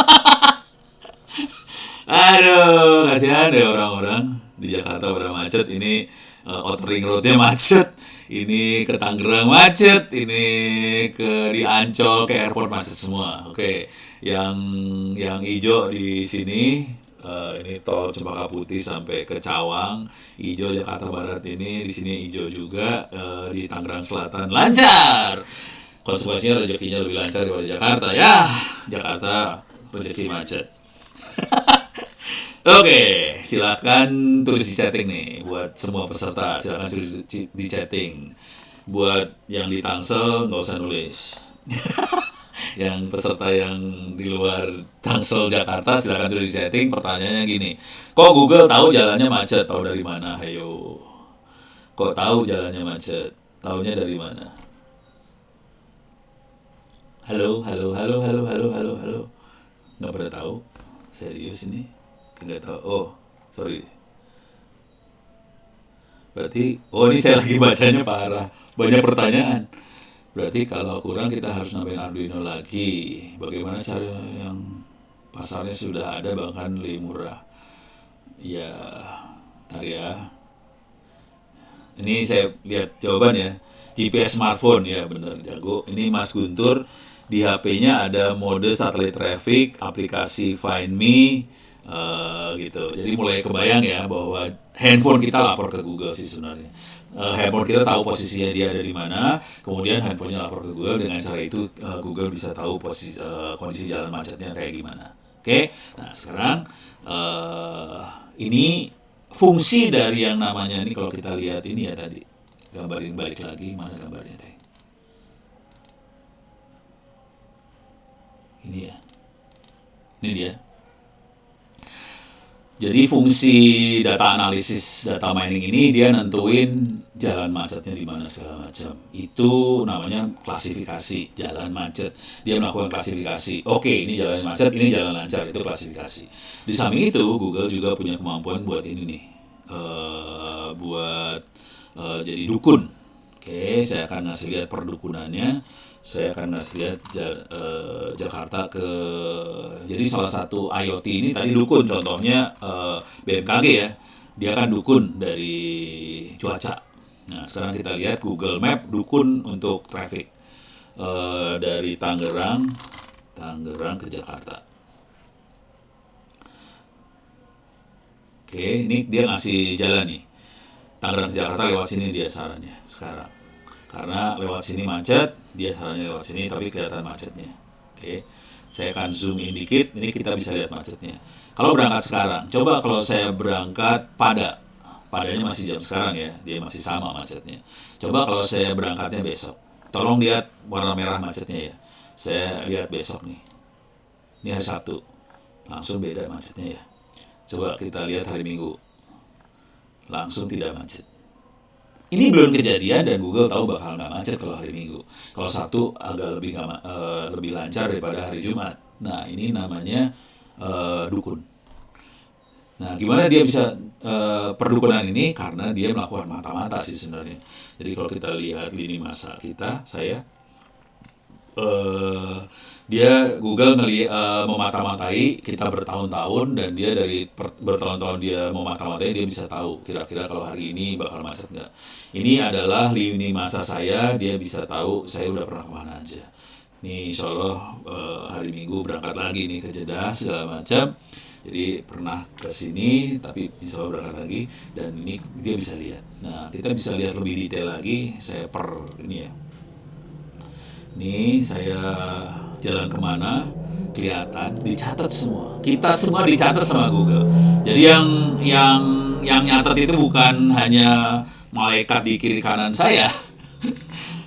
Aduh, kasihan deh orang-orang di Jakarta pada macet. Ini Outer Ring Road-nya macet. Ini ke Tangerang macet. Ini di Ancol ke airport macet semua. Oke, yang hijau di sini ini tol Cempaka Putih sampai ke Cawang. Hijau Jakarta Barat ini di sini hijau juga. Di Tangerang Selatan lancar. Konsekuensinya rezekinya lebih lancar daripada Jakarta. Ya, Jakarta rezeki macet. Oke, silakan tulis di chatting nih buat semua peserta. Silakan tulis di chatting. Buat yang di Tangsel nggak usah nulis. Yang peserta yang di luar Tangsel Jakarta silakan tulis di chatting. Pertanyaannya gini, kok Google tahu jalannya macet? Tahu dari mana? Ayo. Kok tahu jalannya macet? Taunya dari mana? Halo. Nggak pernah tahu? Serius ini? Nggak tahu. Oh, sorry. Berarti, ini saya lagi bacanya parah. Banyak pertanyaan. Berarti kalau kurang kita harus nambahin Arduino lagi. Bagaimana cara yang pasarnya sudah ada bahkan lebih murah? Ya, ntar ya. Ini saya lihat jawaban ya. GPS smartphone, ya benar jago. Ini Mas Guntur. Di HP-nya ada mode satellite traffic, aplikasi Find Me, gitu. Jadi mulai kebayang ya bahwa handphone kita lapor ke Google sih sebenarnya. Handphone kita tahu posisinya dia ada di mana, kemudian handphonenya lapor ke Google. Dengan cara itu Google bisa tahu kondisi jalan macetnya kayak gimana. Oke, nah sekarang ini fungsi dari yang namanya ini kalau kita lihat ini ya tadi. Gambarin balik lagi, mana gambarnya teh? Ini ya. Ini dia. Jadi fungsi data analisis, data mining ini dia nentuin jalan macetnya di mana segala macam. Itu namanya klasifikasi jalan macet. Dia melakukan klasifikasi. Oke, ini jalan macet, ini jalan lancar, itu klasifikasi. Di samping itu, Google juga punya kemampuan buat ini nih, buat jadi dukun. Oke, saya akan ngasih lihat perdukunannya. Saya akan ngasih lihat Jakarta ke, jadi salah satu IoT ini tadi dukun, contohnya BMKG ya, dia kan dukun dari cuaca. Nah sekarang kita lihat Google Map dukun untuk traffic dari Tangerang ke Jakarta. Oke, ini dia ngasih jalan nih, Tangerang ke Jakarta lewat sini dia sarannya sekarang. Karena lewat sini macet, dia sarannya lewat sini tapi kelihatan macetnya. Oke, saya akan zoom in dikit, ini kita bisa lihat macetnya. Kalau berangkat sekarang, coba kalau saya berangkat padanya masih jam sekarang ya, dia masih sama macetnya. Coba kalau saya berangkatnya besok, tolong lihat warna merah macetnya ya. Saya lihat besok nih, ini hari Sabtu, langsung beda macetnya ya. Coba kita lihat hari Minggu, langsung tidak macet. Ini belum kejadian dan Google tahu bakal nggak macet kalau hari Minggu. Kalau Sabtu agak lebih lancar daripada hari Jumat. Nah ini namanya dukun. Nah gimana dia bisa perdukunan ini? Karena dia melakukan mata-mata sih sebenarnya. Jadi kalau kita lihat lini masa kita, dia Google memata-matai kita bertahun-tahun dan dia dari bertahun-tahun dia memata-matai, dia bisa tahu kira-kira kalau hari ini bakal macet nggak. Ini adalah lini masa saya, dia bisa tahu saya udah pernah kemana aja. Nih insya Allah hari Minggu berangkat lagi nih ke Jeddah segala macam. Jadi pernah ke sini tapi insya Allah berangkat lagi dan ini dia bisa lihat. Nah kita bisa lihat lebih detail lagi. Saya ini ya. Nih saya jalan kemana kelihatan, dicatat semua. Kita semua dicatat sama Google. Jadi yang nyatat itu bukan hanya malaikat di kiri kanan saya.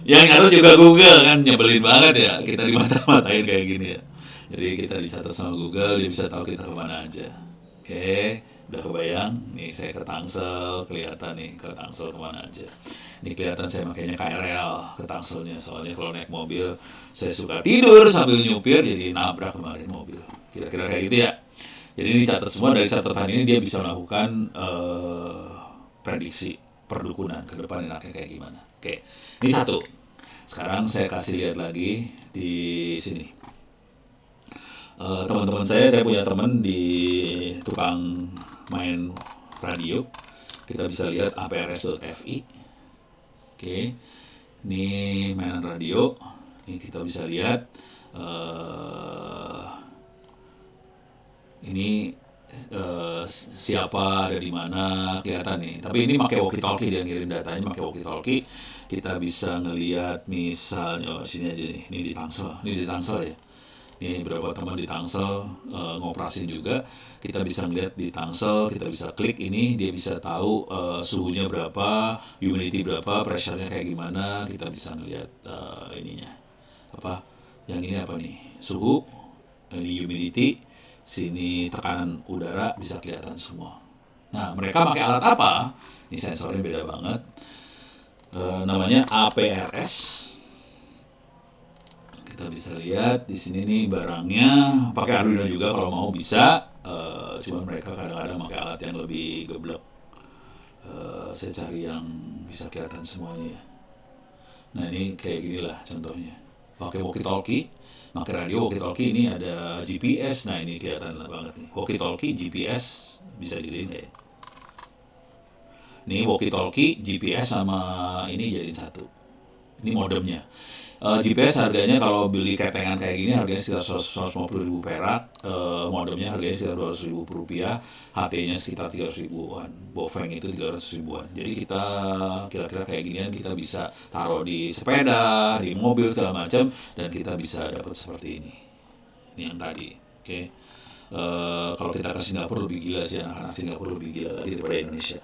Yang nyatat juga Google, kan nyebelin banget ya kita dimata-matain kayak gini ya. Jadi kita dicatat sama Google, dia bisa tahu kita kemana aja. Oke, udah kebayang? Nih saya ke Tangsel, kelihatan nih ke Tangsel kemana aja. Ini kelihatan saya makanya KRL ke Tangselnya, soalnya kalau naik mobil saya suka tidur sambil nyupir jadi nabrak kemarin mobil. Kira-kira kayak gitu ya. Jadi ini catat semua, dari catatan ini dia bisa melakukan prediksi perdukunan ke depan enaknya kayak gimana. Oke, ini satu. Sekarang saya kasih lihat lagi di sini. Teman-teman saya punya teman di tukang main radio. Kita bisa lihat aprs.fi. Oke, ini mainan radio. Ini kita bisa lihat ini siapa ada di mana kelihatan nih. Tapi ini pakai walkie talkie, dia ngirim datanya pakai walkie talkie. Kita bisa ngelihat misalnya sini aja nih. Ini di Tangsel ya. Ini beberapa teman di Tangsel ngoperasin juga. Kita bisa ngeliat di Tangsel, kita bisa klik ini, dia bisa tahu suhunya berapa, humidity berapa, pressure-nya kayak gimana. Kita bisa ngeliat ininya. Yang ini apa nih? Suhu, ini humidity, sini tekanan udara bisa kelihatan semua. Nah, mereka pakai alat apa? Ini sensornya beda banget. Namanya APRS. Kita bisa lihat di sini nih barangnya, pakai Arduino juga kalau mau bisa. Cuma mereka kadang-kadang pakai alat yang lebih geblek. Saya cari yang bisa kelihatan semuanya ya. Nah ini kayak gini lah contohnya. Pakai walkie-talkie, pakai radio walkie-talkie, ini ada GPS. Nah ini kelihatan banget nih. Walkie-talkie, GPS, bisa dilihat nggak ya? Ini walkie-talkie, GPS sama ini jadiin satu. Ini modemnya. GPS harganya kalau beli ketengan kayak gini harganya sekitar 150.000 perak, modemnya harganya sekitar 200.000 rupiah, HT-nya sekitar 300 ribuan, Bofeng itu 300 ribuan. Jadi kita kira-kira kayak ginian kita bisa taruh di sepeda, di mobil segala macam, dan kita bisa dapat seperti ini. Ini yang tadi, oke. Kalau kita ke Singapura lebih gila sih, anak-anak Singapura lebih gila lagi daripada Indonesia.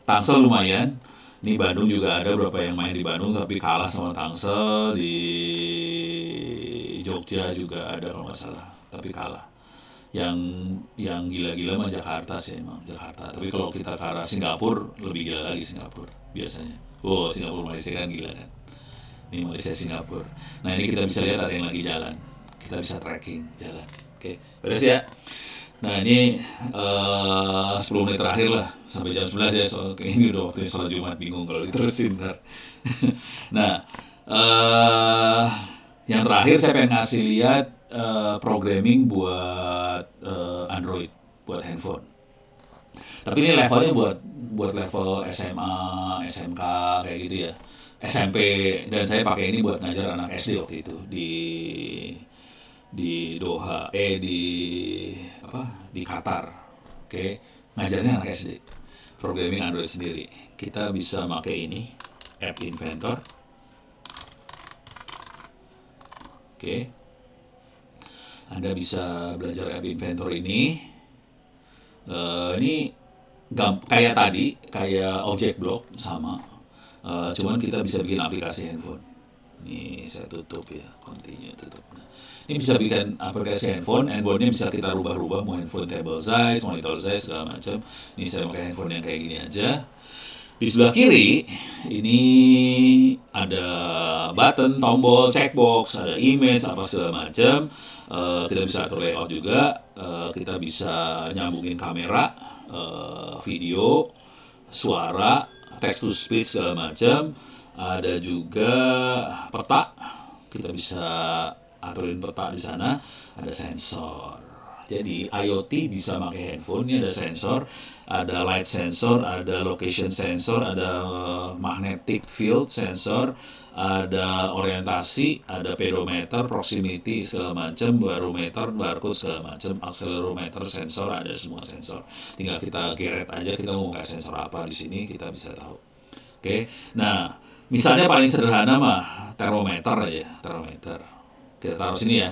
Tangsel lumayan. Ini Bandung juga ada beberapa yang main di Bandung tapi kalah sama Tangsel. Di Jogja juga ada kalau nggak salah, tapi kalah. Yang gila-gila mah Jakarta sih, emang Jakarta. Tapi kalau kita ke arah Singapura, lebih gila lagi Singapura biasanya. Oh, Singapura Malaysia kan gila kan. Ini Malaysia Singapura. Nah, ini kita bisa lihat ada yang lagi jalan. Kita bisa tracking jalan. Oke, beres ya. Nah, ini 10 menit terakhir lah sampai jam 11 ya. Ini udah waktunya sholat Jumat, bingung kalau diterusin ntar. Nah, yang terakhir saya pengen ngasih lihat programming buat Android, buat handphone. Tapi ini levelnya buat level SMA, SMK kayak gitu ya. SMP, dan saya pakai ini buat ngajar anak SD waktu itu di Doha, di Qatar. Oke, ngajarnya anak SD. Programming Android sendiri. Kita bisa pakai ini, App Inventor. Oke. Anda bisa belajar App Inventor ini. Ini kayak tadi, kayak object block sama. Cuman kita bisa bikin aplikasi handphone. Ini saya tutup ya, continue tutup. Nah, ini bisa bikin aplikasi handphone-nya bisa kita rubah-rubah, mau handphone table size, monitor size, segala macam. Ini saya pakai handphone yang kayak gini aja. Di sebelah kiri ini ada button, tombol, checkbox, ada image, apa segala macam. Kita bisa atur layout juga. Kita bisa nyambungin kamera, video, suara, text to speech segala macam. Ada juga peta, kita bisa aturin peta di sana. Ada sensor. Jadi IoT bisa pakai handphone. Ini ada sensor, ada light sensor, ada location sensor, ada magnetic field sensor, ada orientasi, ada pedometer, proximity segala macam, barometer, barcode segala macam, accelerometer sensor, ada semua sensor. Tinggal kita geret aja kita mau pakai sensor apa di sini, kita bisa tahu. Oke. Nah, misalnya paling sederhana mah termometer aja, termometer. Kita taruh sini ya.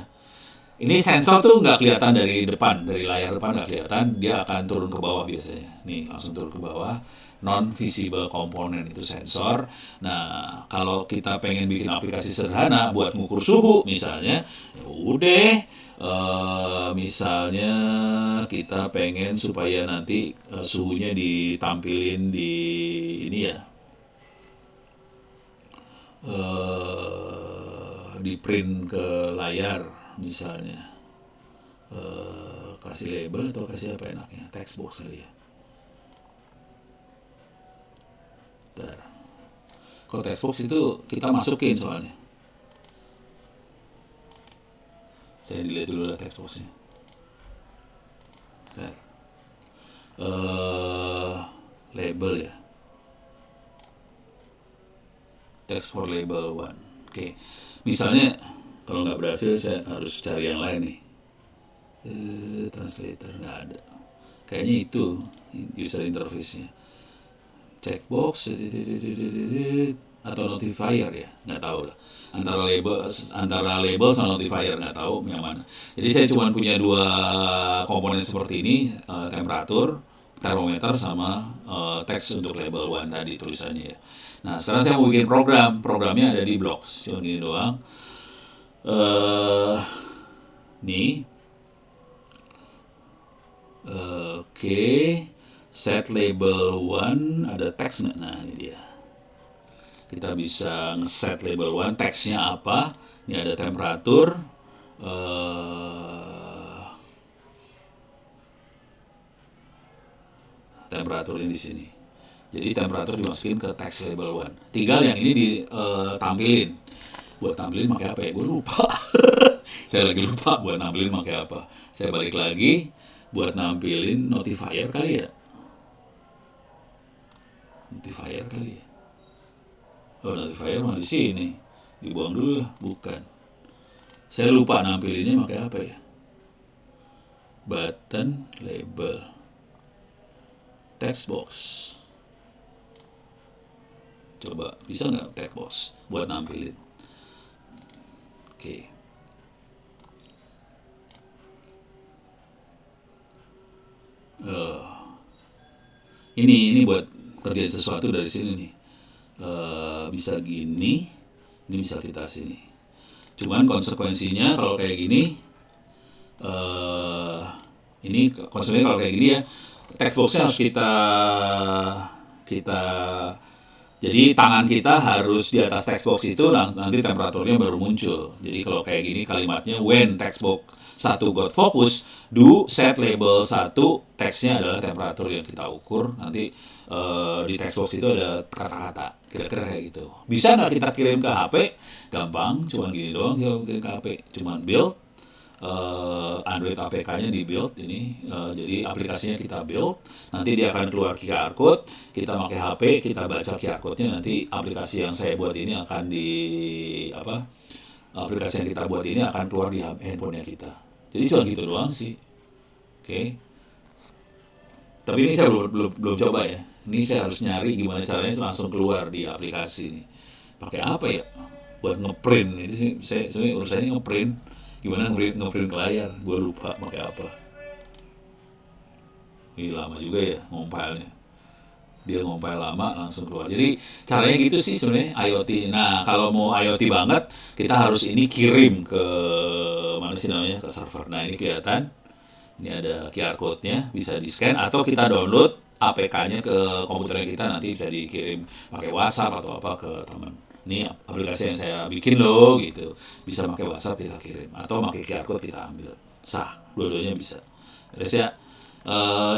Ini sensor tuh nggak kelihatan dari depan, dari layar depan nggak kelihatan, dia akan turun ke bawah biasanya. Nih, langsung turun ke bawah. Non-visible component itu sensor. Nah, kalau kita pengen bikin aplikasi sederhana buat ngukur suhu misalnya, ya udah, misalnya kita pengen supaya nanti suhunya ditampilin di ini ya, di print ke layar misalnya. Kasih label atau kasih apa enaknya, text box kali ya. Bentar. Kalau text box itu kita masukin soalnya. Saya dilihat dulu lah text boxnya. Bentar. Label ya, text for label 1. Oke. Misalnya kalau nggak berhasil saya harus cari yang lain nih. Translator nggak ada. Kayaknya itu user interface-nya. Checkbox atau notifier ya, nggak tahu lah. Antara label sama notifier nggak tahu yang mana. Jadi saya cuma punya dua komponen seperti ini, temperatur, termometer sama teks untuk label 1 tadi tulisannya ya. Nah, sekarang saya mau bikin programnya ada di blocks, cuma gini doang. Nih, oke, set label 1 ada teks nggak? Nah, ini dia. Kita bisa nge-set label 1, teksnya apa? Ini ada temperatur, temperatur ini di sini. Jadi temperatur dimasukin ke text label 1. Tinggal yang ini ditampilin. Buat tampilin pakai apa ya? Gue lupa. Saya lagi lupa buat nampilin pakai apa. Saya balik lagi buat nampilin notifier kali ya. Notifier kali ya. Oh, notifier mah di sini. Dibuang dulu lah, bukan. Saya lupa nampilinnya pakai apa ya. Button, label, text box. Coba bisa nggak text box buat nampilin? Oke. Ini buat kerjain sesuatu dari sini nih. Bisa gini, ini bisa kita sini. Cuman konsekuensinya kalau kayak gini, ini konsekuensinya kalau kayak gini ya, text boxnya harus kita jadi tangan kita harus di atas text box itu, nanti temperaturnya baru muncul. Jadi kalau kayak gini kalimatnya, when text box 1 got focus, do set label 1, teksnya adalah temperatur yang kita ukur. Nanti di text box itu ada kata-kata, kira-kira kayak gitu. Bisa nggak kita kirim ke HP? Gampang, cuman gini doang kita kirim ke HP. Cuman build, Android APK-nya di build ini, jadi aplikasinya kita build, nanti dia akan keluar QR code, kita pakai HP, kita baca QR code-nya, nanti aplikasi yang saya buat ini akan aplikasi yang kita buat ini akan keluar di handphonenya kita. Jadi cuma gitu doang sih. Oke. Tapi ini saya belum coba ya. Ini saya harus nyari gimana caranya langsung keluar di aplikasi ini. Pakai apa ya? Buat ngeprint. Ini sih saya sebenarnya urusannya ngeprint. Gimana ngeprint ke layar? Gue lupa pakai apa. Ini lama juga ya ngompilnya. Dia ngompil lama langsung keluar. Jadi caranya gitu sih sebenarnya IoT. Nah kalau mau IoT banget, kita harus ini kirim ke mana sih namanya, ke server. Nah ini kelihatan. Ini ada QR code-nya, bisa di-scan atau kita download APK-nya ke komputernya kita, nanti bisa dikirim pakai WhatsApp atau apa ke teman. Ini aplikasi yang saya bikin loh gitu. Bisa pakai WhatsApp kita kirim atau pakai QR code kita ambil. Sah, dua-duanya bisa. Terus ya,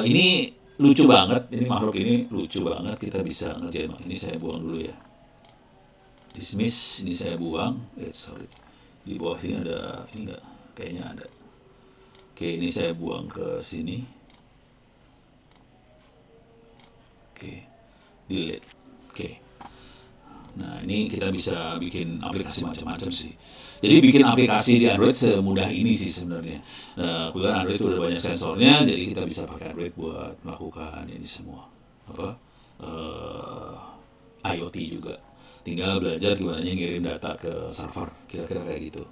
ini lucu banget, ini makhluk ini lucu banget, kita bisa ngerjain. Ini saya buang dulu ya. Dismiss, ini saya buang. Sorry. Di bawah sini ada, ini enggak? Kayaknya ada. Oke, ini saya buang ke sini. Oke, delete. Oke. Nah, ini kita bisa bikin aplikasi macam-macam sih. Jadi bikin aplikasi di Android semudah ini sih sebenarnya. Nah, kebetulan Android itu udah banyak sensornya, jadi kita bisa pakai Android buat melakukan ini semua. IoT juga. Tinggal belajar gimana ngirim data ke server, kira-kira kayak gitu.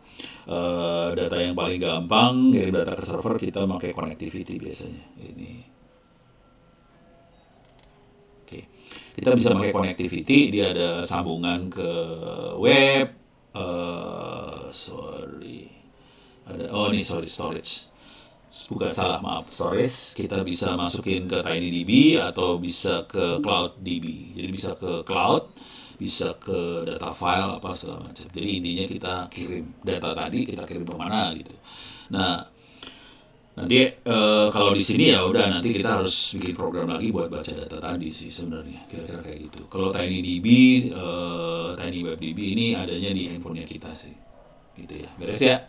Data yang paling gampang ngirim data ke server, kita pakai connectivity biasanya. Ini, oke, kita bisa pakai connectivity. Dia ada sambungan ke web. Storage. Bukan, salah, maaf, storage. Kita bisa masukin ke TinyDB atau bisa ke CloudDB. Jadi bisa ke cloud, bisa ke data file apa segala macam. Jadi intinya kita kirim data tadi, kita kirim kemana gitu. Nah, nanti kalau di sini ya udah, nanti kita harus bikin program lagi buat baca data tadi sih sebenarnya, kira-kira kayak gitu. Kalau TinyDB, TinyWebDB ini adanya di handphonenya kita sih, gitu ya. Beres ya.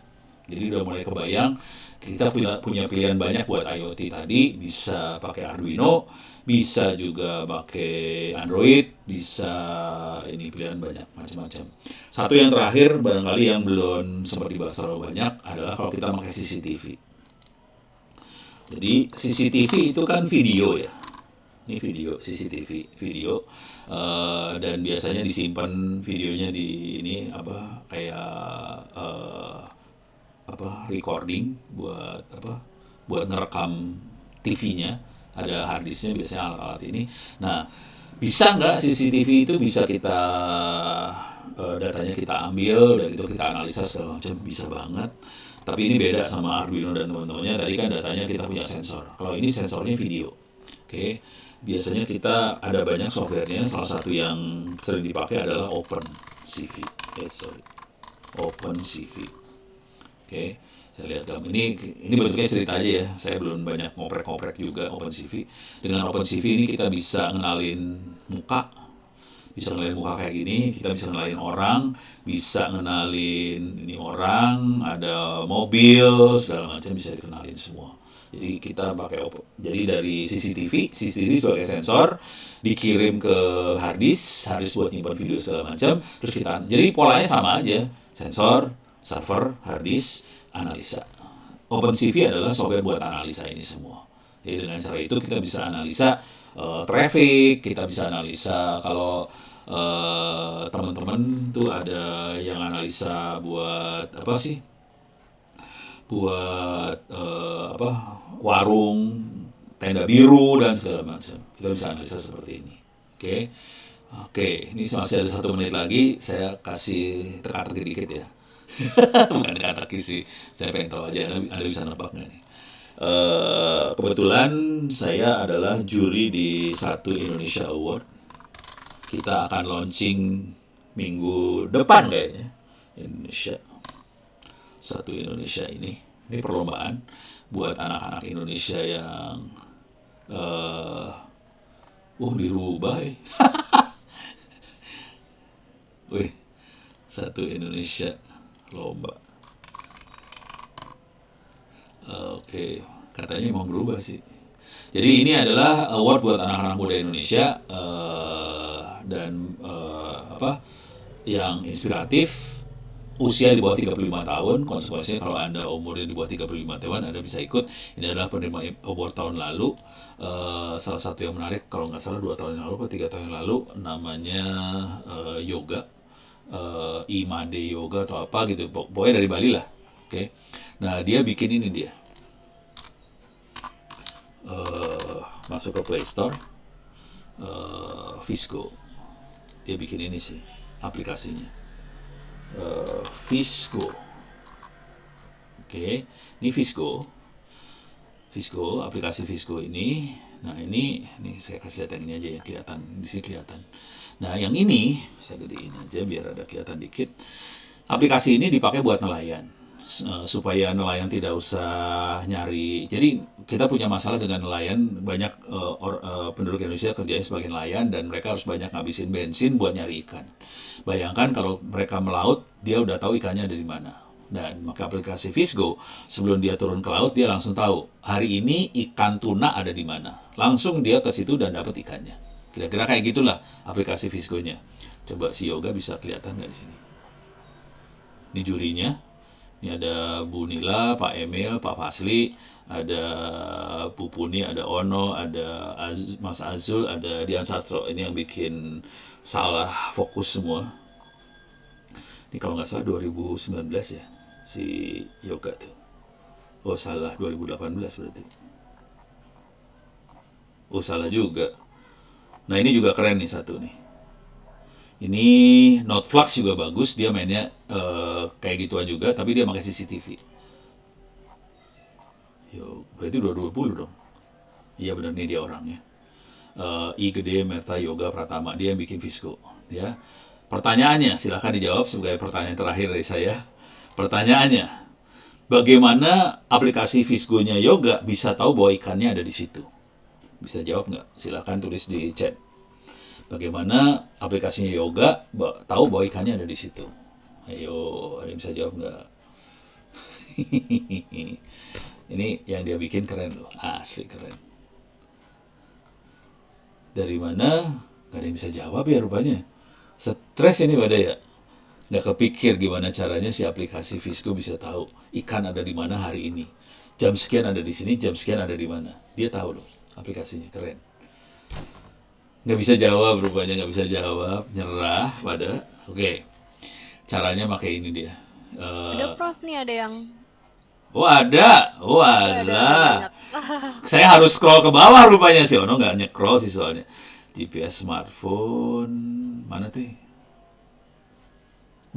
Jadi udah mulai kebayang. Kita punya pilihan banyak buat IoT tadi. Bisa pakai Arduino, bisa juga pakai Android, bisa ini pilihan banyak macam-macam. Satu yang terakhir barangkali yang belum sempat dibahas terlalu banyak adalah kalau kita pakai CCTV. Jadi CCTV itu kan video ya. Ini video, CCTV video, dan biasanya disimpan videonya di ini recording buat ngerekam TV-nya. Ada harddisknya biasanya alat-alat ini. Nah, bisa nggak CCTV itu bisa kita datanya kita ambil, dan itu kita analisa segala macam, bisa banget. Tapi ini beda sama Arduino dan teman-temannya. Tadi kan datanya kita punya sensor. Kalau ini sensornya video. Oke. Biasanya kita ada banyak softwarenya. Salah satu yang sering dipakai adalah OpenCV. OpenCV. Oke. Saya lihat kamu ini bentuknya cerita aja ya. Saya belum banyak ngoprek-ngoprek juga OpenCV. Dengan OpenCV ini kita bisa ngenalin muka. Bisa ngenalin muka kayak gini, kita bisa ngenalin orang, bisa ngenalin ini orang, ada mobil, segala macam bisa dikenalin semua. Jadi kita pakai, jadi dari CCTV sebagai sensor, dikirim ke harddisk buat nyimpan video segala macam, terus jadi polanya sama aja, sensor, server, harddisk, analisa. OpenCV adalah software buat analisa ini semua. Jadi dengan cara itu kita bisa analisa traffic, kita bisa analisa kalau teman-teman tuh ada yang analisa buat buat warung, tenda biru dan segala macam. Kita bisa analisa seperti ini. Oke, ini masih ada 1 menit lagi. Saya kasih teka-teki dikit ya. Bukan teka-teki sih, saya pengen tahu aja Anda bisa nebak nggak nih. Kebetulan saya adalah juri di satu Indonesia Award. Kita akan launching minggu depan kayaknya. Indonesia satu Indonesia ini perlombaan buat anak-anak Indonesia yang dirubah ya. Wih, satu Indonesia lomba. Oke, katanya mau berubah sih. Jadi ini adalah award buat anak-anak muda Indonesia dan yang inspiratif. Usia di bawah 35 tahun, konsekuensinya kalau Anda umurnya di bawah 35 tahun, Anda bisa ikut. Ini adalah penerima award tahun lalu. Salah satu yang menarik, kalau nggak salah 2 tahun yang lalu atau 3 tahun yang lalu, namanya yoga. Imade Yoga atau apa gitu, pokoknya dari Bali lah. Oke. Nah, dia bikin ini dia. Masuk ke Play Store, Visgo. Dia bikin ini sih, aplikasinya. Visgo. Oke, ini Visgo. Aplikasi Visgo ini. Nah, ini saya kasih lihat yang ini aja ya, kelihatan. Di sini kelihatan. Nah, yang ini saya gedein aja biar ada kelihatan dikit. Aplikasi ini dipakai buat nelayan. Supaya nelayan tidak usah nyari. Jadi kita punya masalah dengan nelayan, banyak penduduk Indonesia kerjanya sebagai nelayan dan mereka harus banyak ngabisin bensin buat nyari ikan. Bayangkan kalau mereka melaut, dia udah tahu ikannya ada di mana. Dan maka aplikasi Visgo, sebelum dia turun ke laut, dia langsung tahu hari ini ikan tuna ada di mana. Langsung dia ke situ dan dapat ikannya. Kira-kira kayak gitulah aplikasi Visgo-nya. Coba si Yoga bisa kelihatan nggak di sini? Ini jurinya. Ini ada Bu Nila, Pak Emil, Pak Fasli, ada Bu Puni, ada Ono, ada Mas Azul, ada Dian Sastro. Ini yang bikin salah fokus semua. Ini kalau nggak salah 2019 ya, si Yoga tuh. Oh salah, 2018 berarti. Oh salah juga. Nah ini juga keren nih satu nih. Ini Notflux juga bagus, dia mainnya kayak gituan juga, tapi dia pakai CCTV. Yo, berarti 2020 dong. Iya benar nih dia orangnya. I Gede Merta Yoga Pratama, dia yang bikin Visgo. Ya. Pertanyaannya, silahkan dijawab sebagai pertanyaan terakhir dari saya. Pertanyaannya, bagaimana aplikasi Visgo-nya Yoga bisa tahu bahwa ikannya ada di situ? Bisa jawab nggak? Silahkan tulis di chat. Bagaimana aplikasinya Yoga tahu bahwa ikannya ada di situ? Ayo, ada yang bisa jawab nggak? Ini yang dia bikin keren loh, asli keren. Dari mana? Gak ada yang bisa jawab ya rupanya. Stres ini pada ya. Nggak kepikir gimana caranya si aplikasi Visgo bisa tahu ikan ada di mana hari ini. Jam sekian ada di sini, jam sekian ada di mana. Dia tahu loh, aplikasinya keren. Nggak bisa jawab rupanya, nggak bisa jawab, nyerah pada. Oke, caranya pakai ini dia. Ada Prof nih, ada yang Ada banyak. saya harus scroll ke bawah rupanya sih. Ono nggak nge-scroll sih soalnya. GPS smartphone mana tuh?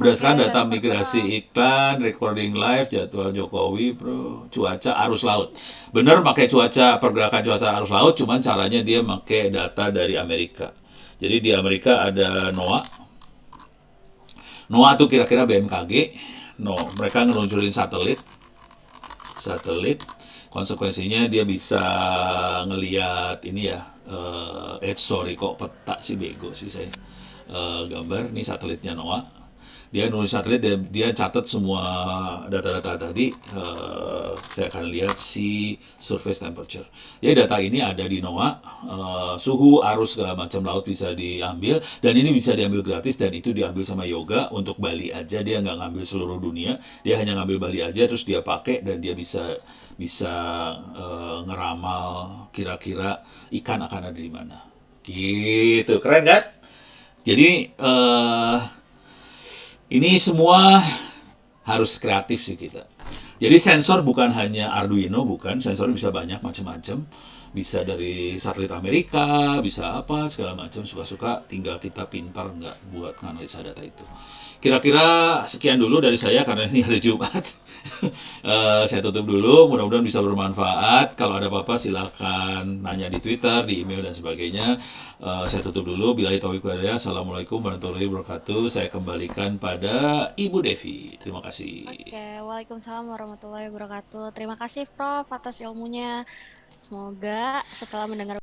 Berdasarkan data migrasi iklan, recording live, jadwal Jokowi, bro, cuaca arus laut. Bener pakai pergerakan cuaca arus laut, cuman caranya dia pakai data dari Amerika. Jadi di Amerika ada NOAA. NOAA tuh kira-kira BMKG. No, mereka ngeluncurin satelit. Konsekuensinya dia bisa ngeliat ini ya. Sorry kok peta sih bego sih saya. Gambar, ini satelitnya NOAA. Dia nulis satelit, dia catat semua data-data tadi. Saya akan lihat si surface temperature. Jadi data ini ada di NOAA. Suhu, arus segala macam laut bisa diambil, dan ini bisa diambil gratis, dan itu diambil sama Yoga untuk Bali aja. Dia nggak ngambil seluruh dunia, dia hanya ngambil Bali aja, terus dia pakai dan dia bisa ngeramal kira-kira ikan akan ada di mana. Gitu, keren kan? Jadi ini semua harus kreatif sih kita. Jadi sensor bukan hanya Arduino, bukan. Sensor bisa banyak macam-macam. bisa dari satelit Amerika, bisa apa segala macam, suka-suka, tinggal kita pintar nggak buat nganalisa data itu. Kira-kira sekian dulu dari saya karena ini hari Jumat. Saya tutup dulu, mudah-mudahan bisa bermanfaat. Kalau ada apa-apa silakan nanya di Twitter, di email dan sebagainya. Saya tutup dulu. Billahi taufiq wal hidayah. Assalamualaikum warahmatullahi wabarakatuh. Saya kembalikan pada Ibu Devi. Terima kasih. Oke, Waalaikumsalam warahmatullahi wabarakatuh. Terima kasih Prof atas ilmunya. Semoga setelah mendengar